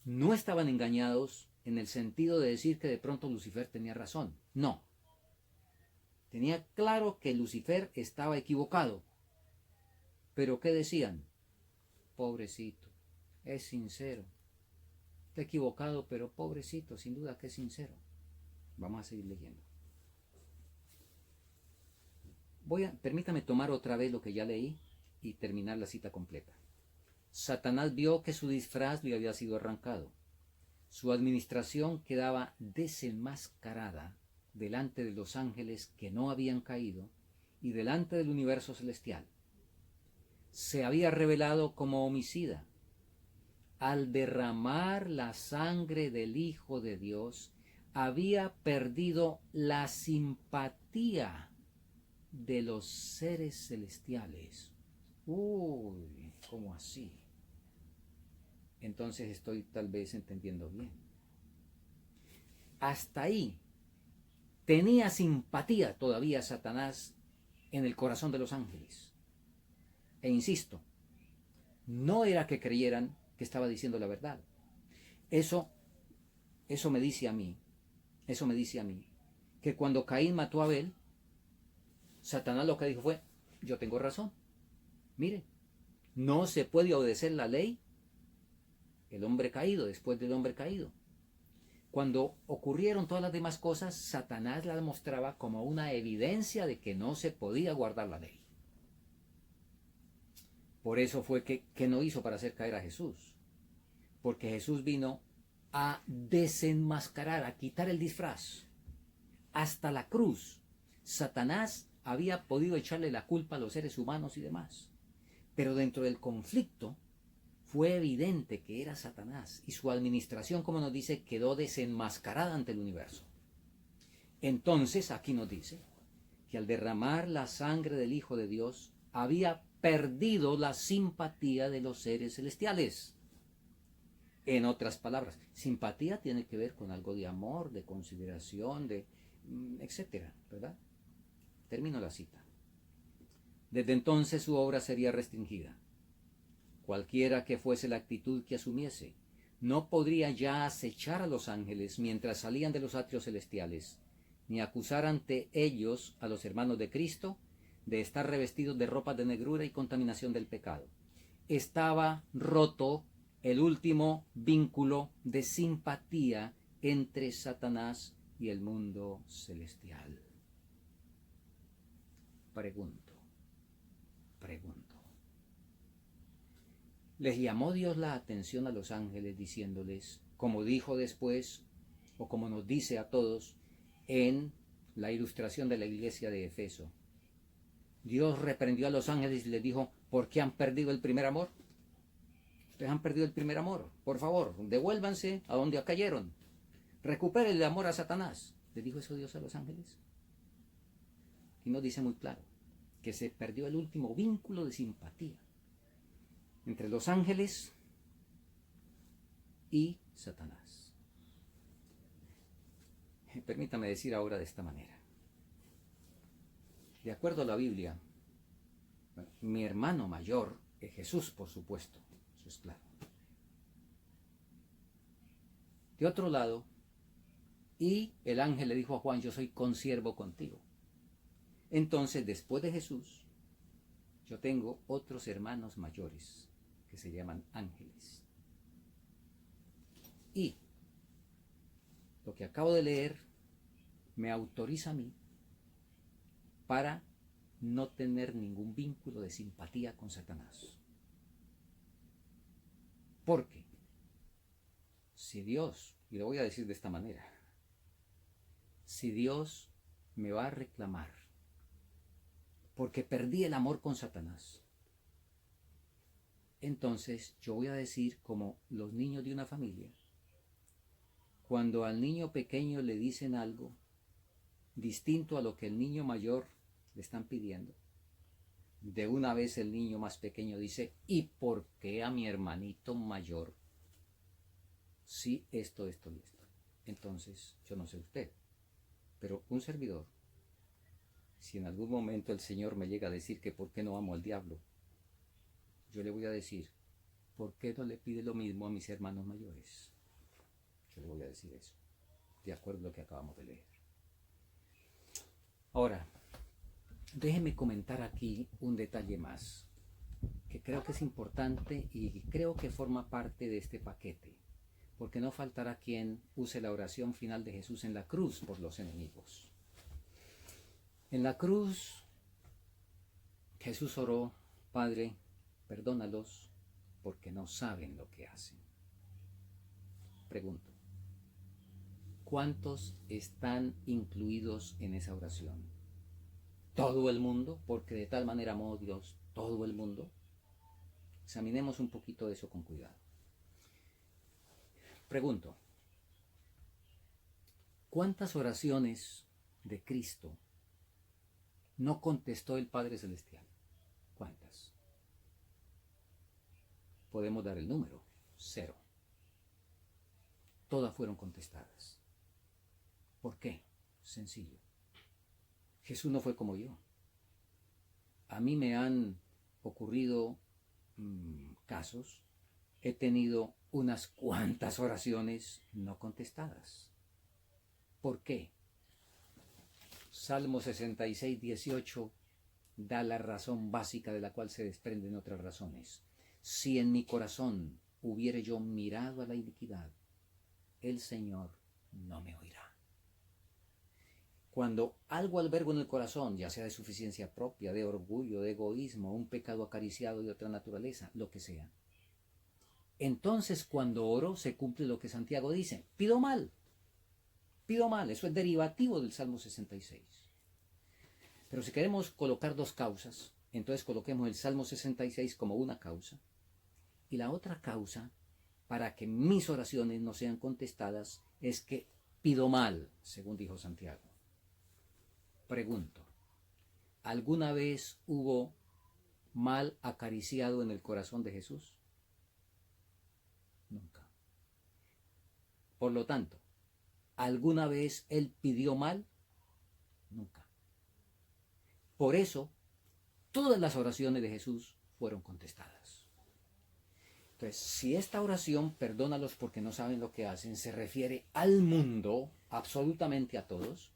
no estaban engañados en el sentido de decir que de pronto Lucifer tenía razón. No. Tenía claro que Lucifer estaba equivocado. Pero ¿qué decían? Pobrecito, es sincero. Está equivocado, pero pobrecito, sin duda que es sincero. Vamos a seguir leyendo. Permítame tomar otra vez lo que ya leí y terminar la cita completa. Satanás vio que su disfraz le había sido arrancado. Su administración quedaba desenmascarada delante de los ángeles que no habían caído y delante del universo celestial. Se había revelado como homicida. Al derramar la sangre del Hijo de Dios, había perdido la simpatía de los seres celestiales. Uy, ¿cómo así? Entonces estoy tal vez entendiendo bien. Hasta ahí tenía simpatía todavía Satanás en el corazón de los ángeles. E insisto, no era que creyeran que estaba diciendo la verdad. Eso me dice a mí, que cuando Caín mató a Abel, Satanás lo que dijo fue, yo tengo razón. Mire, no se puede obedecer la ley el hombre caído, después del hombre caído. Cuando ocurrieron todas las demás cosas, Satanás las mostraba como una evidencia de que no se podía guardar la ley. Por eso fue que no hizo para hacer caer a Jesús. Porque Jesús vino a desenmascarar, a quitar el disfraz. Hasta la cruz, Satanás había podido echarle la culpa a los seres humanos y demás. Pero dentro del conflicto, fue evidente que era Satanás y su administración, como nos dice, quedó desenmascarada ante el universo. Entonces, aquí nos dice que al derramar la sangre del Hijo de Dios, había perdido la simpatía de los seres celestiales. En otras palabras, simpatía tiene que ver con algo de amor, de consideración, de etcétera, ¿verdad? Termino la cita. Desde entonces su obra sería restringida. Cualquiera que fuese la actitud que asumiese, no podría ya acechar a los ángeles mientras salían de los atrios celestiales, ni acusar ante ellos a los hermanos de Cristo de estar revestidos de ropas de negrura y contaminación del pecado. Estaba roto el último vínculo de simpatía entre Satanás y el mundo celestial. Pregunto. Les llamó Dios la atención a los ángeles diciéndoles, como dijo después, o como nos dice a todos, en la ilustración de la iglesia de Efeso. Dios reprendió a los ángeles y les dijo, ¿por qué han perdido el primer amor? Ustedes han perdido el primer amor. Por favor, devuélvanse a donde cayeron. Recuperen el amor a Satanás. ¿Le dijo eso Dios a los ángeles? Y nos dice muy claro que se perdió el último vínculo de simpatía entre los ángeles y Satanás. Permítame decir ahora de esta manera. De acuerdo a la Biblia, mi hermano mayor es Jesús, por supuesto, eso es claro. De otro lado, y el ángel le dijo a Juan, yo soy consiervo contigo. Entonces, después de Jesús, yo tengo otros hermanos mayores que se llaman ángeles. Y lo que acabo de leer me autoriza a mí para no tener ningún vínculo de simpatía con Satanás. Porque si Dios, y lo voy a decir de esta manera, si Dios me va a reclamar porque perdí el amor con Satanás, entonces yo voy a decir como los niños de una familia, cuando al niño pequeño le dicen algo distinto a lo que el niño mayor le están pidiendo, de una vez el niño más pequeño dice, ¿y por qué a mi hermanito mayor sí esto y esto? Entonces, yo no sé usted, pero un servidor, si en algún momento el Señor me llega a decir que por qué no amo al diablo, yo le voy a decir, ¿por qué no le pide lo mismo a mis hermanos mayores? Yo le voy a decir eso, de acuerdo a lo que acabamos de leer. Ahora, déjeme comentar aquí un detalle más, que creo que es importante y creo que forma parte de este paquete, porque no faltará quien use la oración final de Jesús en la cruz por los enemigos. En la cruz, Jesús oró, Padre, perdónalos porque no saben lo que hacen. Pregunto, ¿cuántos están incluidos en esa oración? ¿Todo el mundo? Porque de tal manera amó Dios todo el mundo. Examinemos un poquito de eso con cuidado. Pregunto, ¿cuántas oraciones de Cristo no contestó el Padre Celestial? ¿Cuántas? Podemos dar el número, 0. Todas fueron contestadas. ¿Por qué? Sencillo. Jesús no fue como yo. A mí me han ocurrido casos, he tenido unas cuantas oraciones no contestadas. ¿Por qué? Salmo 66, 18 da la razón básica de la cual se desprenden otras razones. Si en mi corazón hubiere yo mirado a la iniquidad, el Señor no me oirá. Cuando algo albergo en el corazón, ya sea de suficiencia propia, de orgullo, de egoísmo, un pecado acariciado de otra naturaleza, lo que sea, entonces cuando oro se cumple lo que Santiago dice, pido mal, eso es derivativo del Salmo 66. Pero si queremos colocar dos causas, entonces coloquemos el Salmo 66 como una causa, y la otra causa, para que mis oraciones no sean contestadas, es que pido mal, según dijo Santiago. Pregunto, ¿alguna vez hubo mal acariciado en el corazón de Jesús? Nunca. Por lo tanto, ¿alguna vez Él pidió mal? Nunca. Por eso, todas las oraciones de Jesús fueron contestadas. Entonces, si esta oración, perdónalos porque no saben lo que hacen, se refiere al mundo, absolutamente a todos,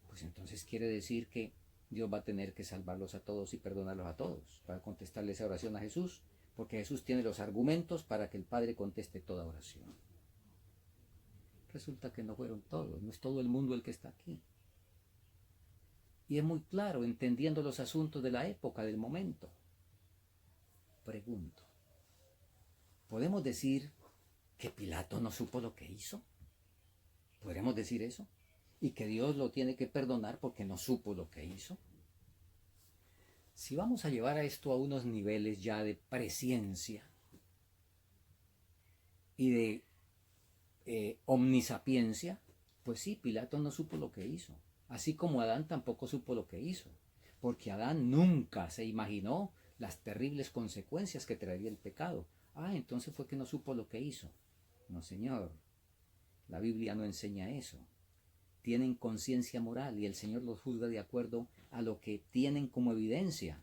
pues entonces quiere decir que Dios va a tener que salvarlos a todos y perdonarlos a todos para contestarle esa oración a Jesús, porque Jesús tiene los argumentos para que el Padre conteste toda oración. Resulta que no fueron todos, no es todo el mundo el que está aquí. Y es muy claro, entendiendo los asuntos de la época, del momento. Pregunto, ¿podemos decir que Pilato no supo lo que hizo? ¿Podremos decir eso? ¿Y que Dios lo tiene que perdonar porque no supo lo que hizo? Si vamos a llevar a esto a unos niveles ya de presciencia y de omnisapiencia, pues sí, Pilato no supo lo que hizo. Así como Adán tampoco supo lo que hizo. Porque Adán nunca se imaginó las terribles consecuencias que traería el pecado. Ah, entonces fue que no supo lo que hizo. No, señor. La Biblia no enseña eso. Tienen conciencia moral y el Señor los juzga de acuerdo a lo que tienen como evidencia.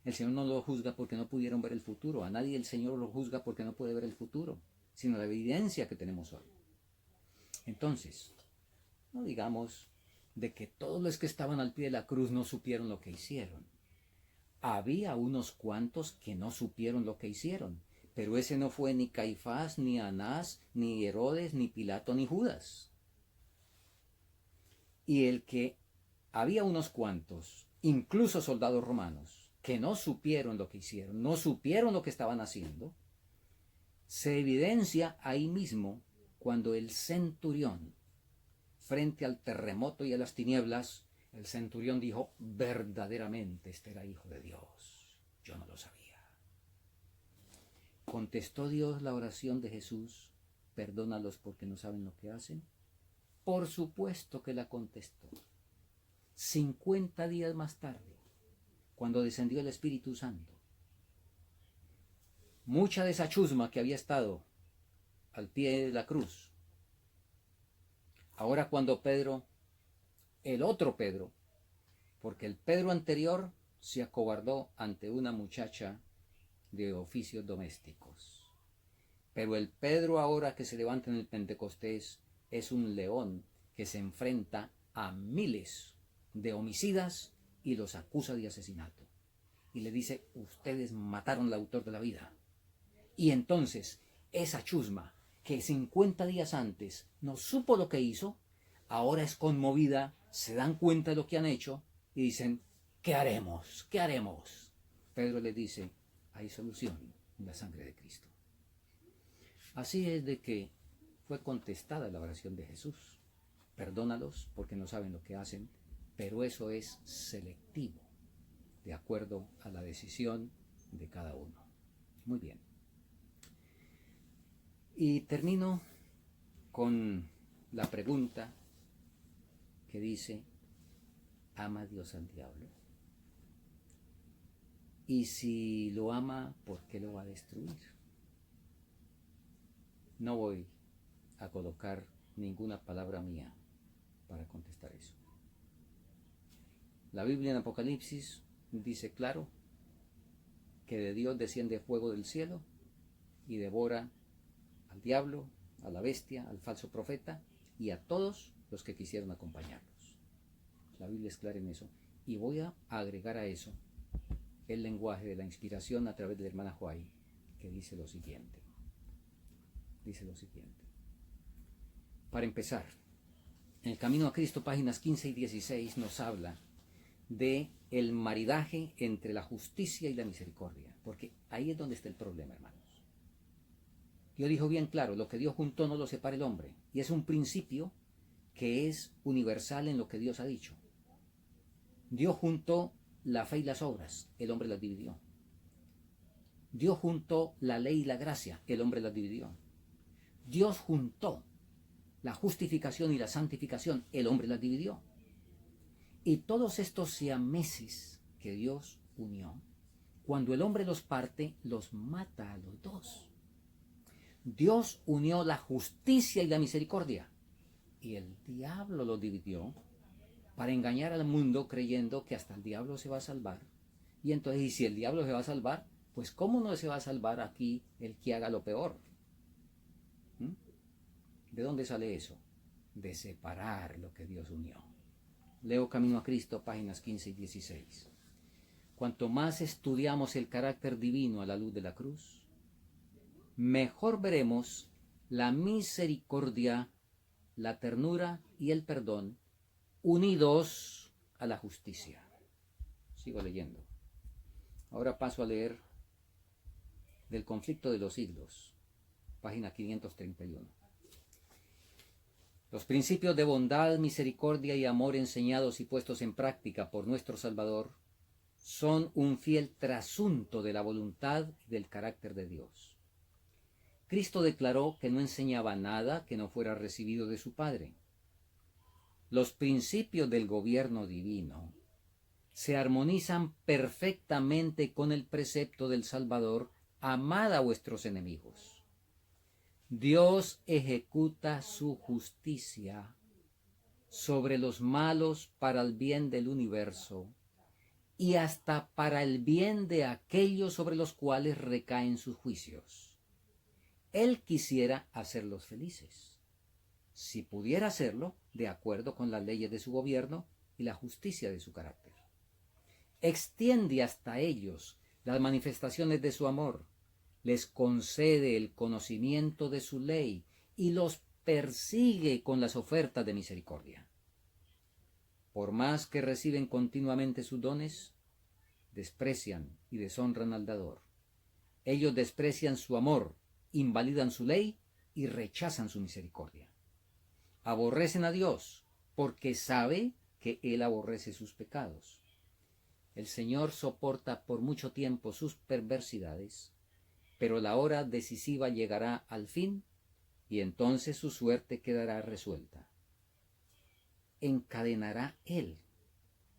El Señor no los juzga porque no pudieron ver el futuro. A nadie el Señor lo juzga porque no puede ver el futuro, sino la evidencia que tenemos hoy. Entonces, no digamos de que todos los que estaban al pie de la cruz no supieron lo que hicieron. Había unos cuantos que no supieron lo que hicieron, pero ese no fue ni Caifás, ni Anás, ni Herodes, ni Pilato, ni Judas. Y el que había unos cuantos, incluso soldados romanos, que no supieron lo que hicieron, no supieron lo que estaban haciendo, se evidencia ahí mismo cuando el centurión, frente al terremoto y a las tinieblas, el centurión dijo, verdaderamente este era hijo de Dios. Yo no lo sabía. ¿Contestó Dios la oración de Jesús? Perdónalos porque no saben lo que hacen. Por supuesto que la contestó. 50 días más tarde, cuando descendió el Espíritu Santo, mucha de esa chusma que había estado al pie de la cruz, ahora cuando Pedro, el otro Pedro, porque el Pedro anterior se acobardó ante una muchacha de oficios domésticos, pero el Pedro ahora que se levanta en el Pentecostés es un león que se enfrenta a miles de homicidas y los acusa de asesinato. Y le dice, ustedes mataron al autor de la vida. Y entonces, esa chusma que 50 días antes no supo lo que hizo, ahora es conmovida, se dan cuenta de lo que han hecho y dicen, ¿qué haremos? ¿Qué haremos? Pedro les dice, hay solución en la sangre de Cristo. Así es de que fue contestada la oración de Jesús. Perdónalos porque no saben lo que hacen, pero eso es selectivo, de acuerdo a la decisión de cada uno. Muy bien. Y termino con la pregunta que dice, ¿ama Dios al diablo? Y si lo ama, ¿por qué lo va a destruir? No voy a colocar ninguna palabra mía para contestar eso. La Biblia en Apocalipsis dice claro que de Dios desciende fuego del cielo y devora al diablo, a la bestia, al falso profeta y a todos los que quisieron acompañarlos. La Biblia es clara en eso. Y voy a agregar a eso el lenguaje de la inspiración a través de la hermana Huay, que dice lo siguiente. Dice lo siguiente. Para empezar, en el Camino a Cristo, páginas 15 y 16, nos habla de el maridaje entre la justicia y la misericordia, porque ahí es donde está el problema, hermanos. Dios dijo bien claro, lo que Dios juntó no lo separa el hombre, y es un principio que es universal en lo que Dios ha dicho. Dios juntó la fe y las obras, el hombre las dividió. Dios juntó la ley y la gracia, el hombre las dividió. Dios juntó la justificación y la santificación, el hombre las dividió. Y todos estos siameses que Dios unió, cuando el hombre los parte, los mata a los dos. Dios unió la justicia y la misericordia, y el diablo los dividió para engañar al mundo creyendo que hasta el diablo se va a salvar. Y entonces, y si el diablo se va a salvar, pues ¿cómo no se va a salvar aquí el que haga lo peor? ¿Mm? ¿De dónde sale eso? De separar lo que Dios unió. Leo Camino a Cristo, páginas 15 y 16. Cuanto más estudiamos el carácter divino a la luz de la cruz, mejor veremos la misericordia, la ternura y el perdón unidos a la justicia. Sigo leyendo. Ahora paso a leer del conflicto de los siglos, página 531. Los principios de bondad, misericordia y amor enseñados y puestos en práctica por nuestro Salvador son un fiel trasunto de la voluntad y del carácter de Dios. Cristo declaró que no enseñaba nada que no fuera recibido de su Padre. Los principios del gobierno divino se armonizan perfectamente con el precepto del Salvador: amad a vuestros enemigos. Dios ejecuta su justicia sobre los malos para el bien del universo y hasta para el bien de aquellos sobre los cuales recaen sus juicios. Él quisiera hacerlos felices, si pudiera hacerlo de acuerdo con las leyes de su gobierno y la justicia de su carácter. Extiende hasta ellos las manifestaciones de su amor, les concede el conocimiento de su ley y los persigue con las ofertas de misericordia. Por más que reciben continuamente sus dones, desprecian y deshonran al dador. Ellos desprecian su amor, invalidan su ley y rechazan su misericordia. Aborrecen a Dios porque sabe que Él aborrece sus pecados. El Señor soporta por mucho tiempo sus perversidades, pero la hora decisiva llegará al fin y entonces su suerte quedará resuelta. ¿Encadenará Él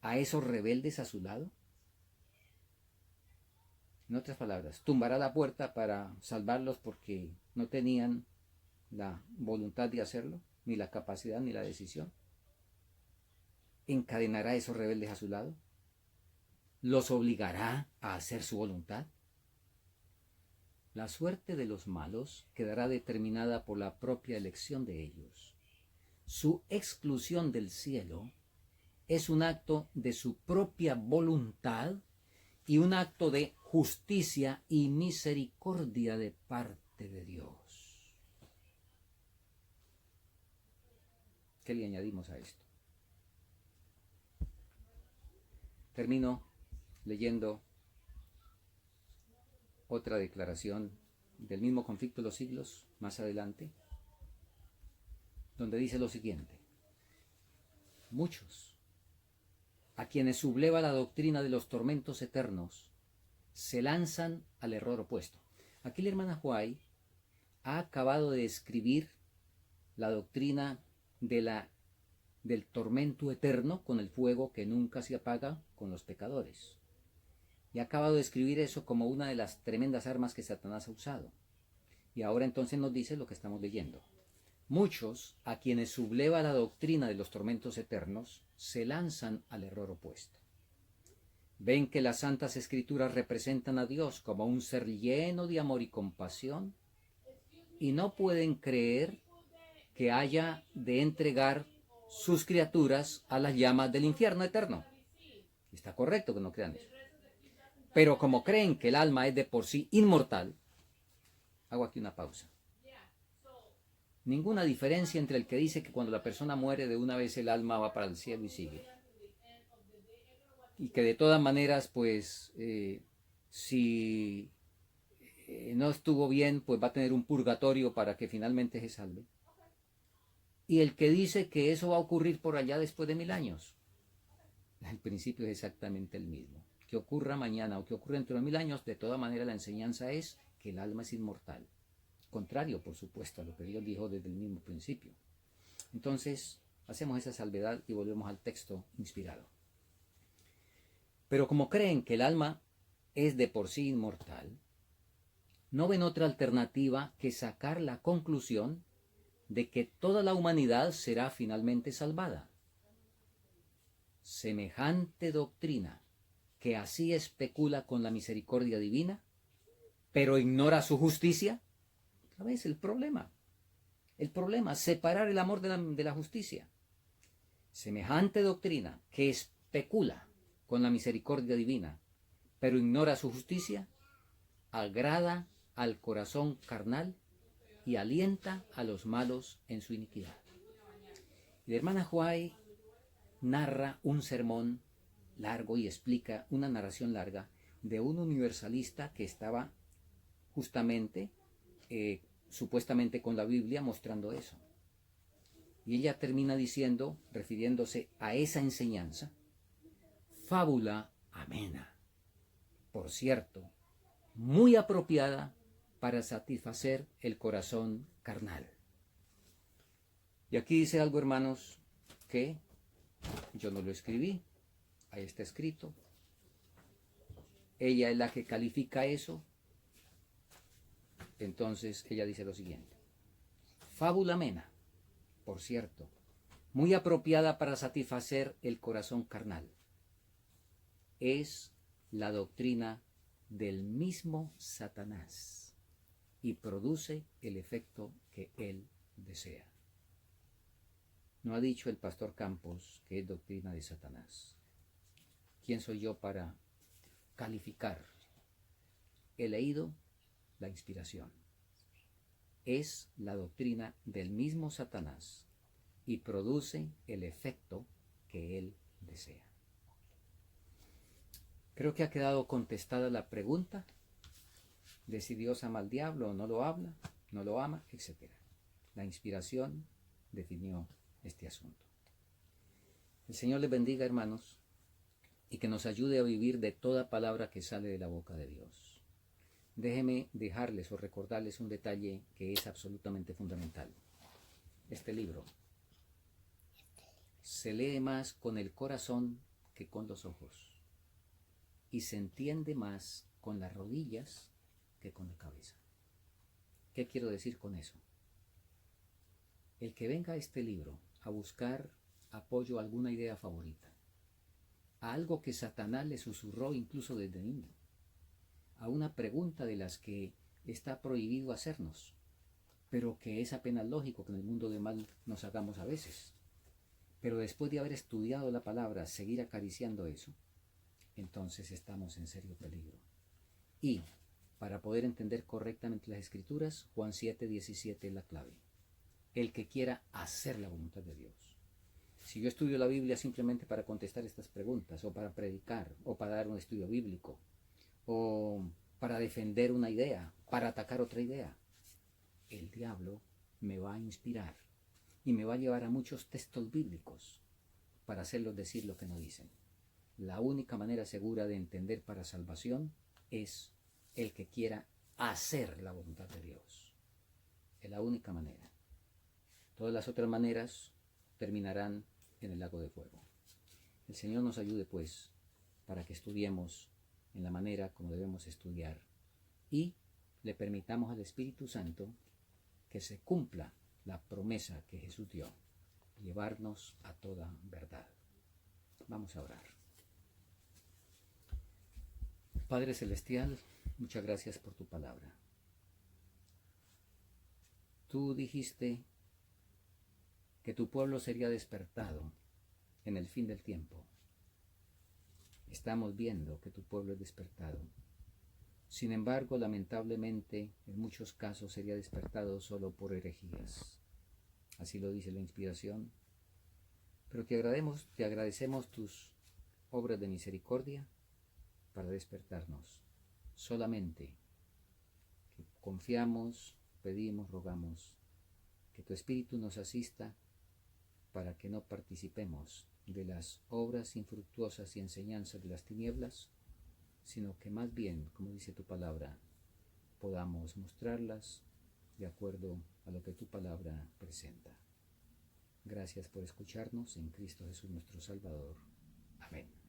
a esos rebeldes a su lado? En otras palabras, tumbará la puerta para salvarlos porque no tenían la voluntad de hacerlo, ni la capacidad, ni la decisión. ¿Encadenará a esos rebeldes a su lado? ¿Los obligará a hacer su voluntad? La suerte de los malos quedará determinada por la propia elección de ellos. Su exclusión del cielo es un acto de su propia voluntad y un acto de justicia y misericordia de parte de Dios. ¿Qué le añadimos a esto? Termino leyendo otra declaración del mismo conflicto de los siglos, más adelante, donde dice lo siguiente: muchos, a quienes subleva la doctrina de los tormentos eternos, se lanzan al error opuesto. Aquí la hermana White ha acabado de escribir la doctrina del tormento eterno con el fuego que nunca se apaga con los pecadores. Y ha acabado de escribir eso como una de las tremendas armas que Satanás ha usado. Y ahora entonces nos dice lo que estamos leyendo. Muchos, a quienes subleva la doctrina de los tormentos eternos, se lanzan al error opuesto. Ven que las santas escrituras representan a Dios como un ser lleno de amor y compasión y no pueden creer que haya de entregar sus criaturas a las llamas del infierno eterno. Está correcto que no crean eso. Pero como creen que el alma es de por sí inmortal, hago aquí una pausa. Ninguna diferencia entre el que dice que cuando la persona muere de una vez el alma va para el cielo y sigue. Y que de todas maneras, pues, si no estuvo bien, pues va a tener un purgatorio para que finalmente se salve. Y el que dice que eso va a ocurrir por allá después de 1000 años. El principio es exactamente el mismo. Que ocurra mañana o que ocurra dentro de 1000 años, de todas maneras la enseñanza es que el alma es inmortal. Contrario, por supuesto, a lo que Dios dijo desde el mismo principio. Entonces, hacemos esa salvedad y volvemos al texto inspirado. Pero como creen que el alma es de por sí inmortal, no ven otra alternativa que sacar la conclusión de que toda la humanidad será finalmente salvada. Semejante doctrina, que así especula con la misericordia divina, pero ignora su justicia. Otra vez el problema, separar el amor de la justicia. Semejante doctrina, que especula con la misericordia divina, pero ignora su justicia, agrada al corazón carnal y alienta a los malos en su iniquidad. Y la hermana White narra un sermón largo y explica una narración larga de un universalista que estaba justamente, supuestamente con la Biblia, mostrando eso. Y ella termina diciendo, refiriéndose a esa enseñanza, fábula amena, por cierto, muy apropiada para satisfacer el corazón carnal. Y aquí dice algo, hermanos, que yo no lo escribí, ahí está escrito. Ella es la que califica eso. Entonces ella dice lo siguiente: fábula amena, por cierto, muy apropiada para satisfacer el corazón carnal. Es la doctrina del mismo Satanás y produce el efecto que él desea. No ha dicho el pastor Campos que es doctrina de Satanás. ¿Quién soy yo para calificar? He leído la inspiración. Es la doctrina del mismo Satanás y produce el efecto que él desea. Creo que ha quedado contestada la pregunta de si Dios ama al diablo o no lo habla, no lo ama, etc. La inspiración definió este asunto. El Señor les bendiga, hermanos, y que nos ayude a vivir de toda palabra que sale de la boca de Dios. Déjenme dejarles o recordarles un detalle que es absolutamente fundamental. Este libro se lee más con el corazón que con los ojos y se entiende más con las rodillas que con la cabeza. ¿Qué quiero decir con eso? El que venga a este libro a buscar apoyo a alguna idea favorita, a algo que Satanás le susurró incluso desde niño, a una pregunta de las que está prohibido hacernos, pero que es apenas lógico que en el mundo de mal nos hagamos a veces. Pero después de haber estudiado la palabra, seguir acariciando eso, entonces estamos en serio peligro. Y para poder entender correctamente las Escrituras, Juan 7:17 es la clave. El que quiera hacer la voluntad de Dios. Si yo estudio la Biblia simplemente para contestar estas preguntas, o para predicar, o para dar un estudio bíblico, o para defender una idea, para atacar otra idea, el diablo me va a inspirar y me va a llevar a muchos textos bíblicos para hacerlos decir lo que no dicen. La única manera segura de entender para salvación es el que quiera hacer la voluntad de Dios. Es la única manera. Todas las otras maneras terminarán en el lago de fuego. El Señor nos ayude, pues, para que estudiemos en la manera como debemos estudiar y le permitamos al Espíritu Santo que se cumpla la promesa que Jesús dio, llevarnos a toda verdad. Vamos a orar. Padre Celestial, muchas gracias por tu palabra. Tú dijiste que tu pueblo sería despertado en el fin del tiempo. Estamos viendo que tu pueblo es despertado. Sin embargo, lamentablemente, en muchos casos sería despertado solo por herejías. Así lo dice la inspiración. Pero te agradecemos tus obras de misericordia para despertarnos. Solamente que confiamos, pedimos, rogamos que tu Espíritu nos asista para que no participemos de las obras infructuosas y enseñanzas de las tinieblas, sino que más bien, como dice tu palabra, podamos mostrarlas de acuerdo a lo que tu palabra presenta. Gracias por escucharnos en Cristo Jesús nuestro Salvador. Amén.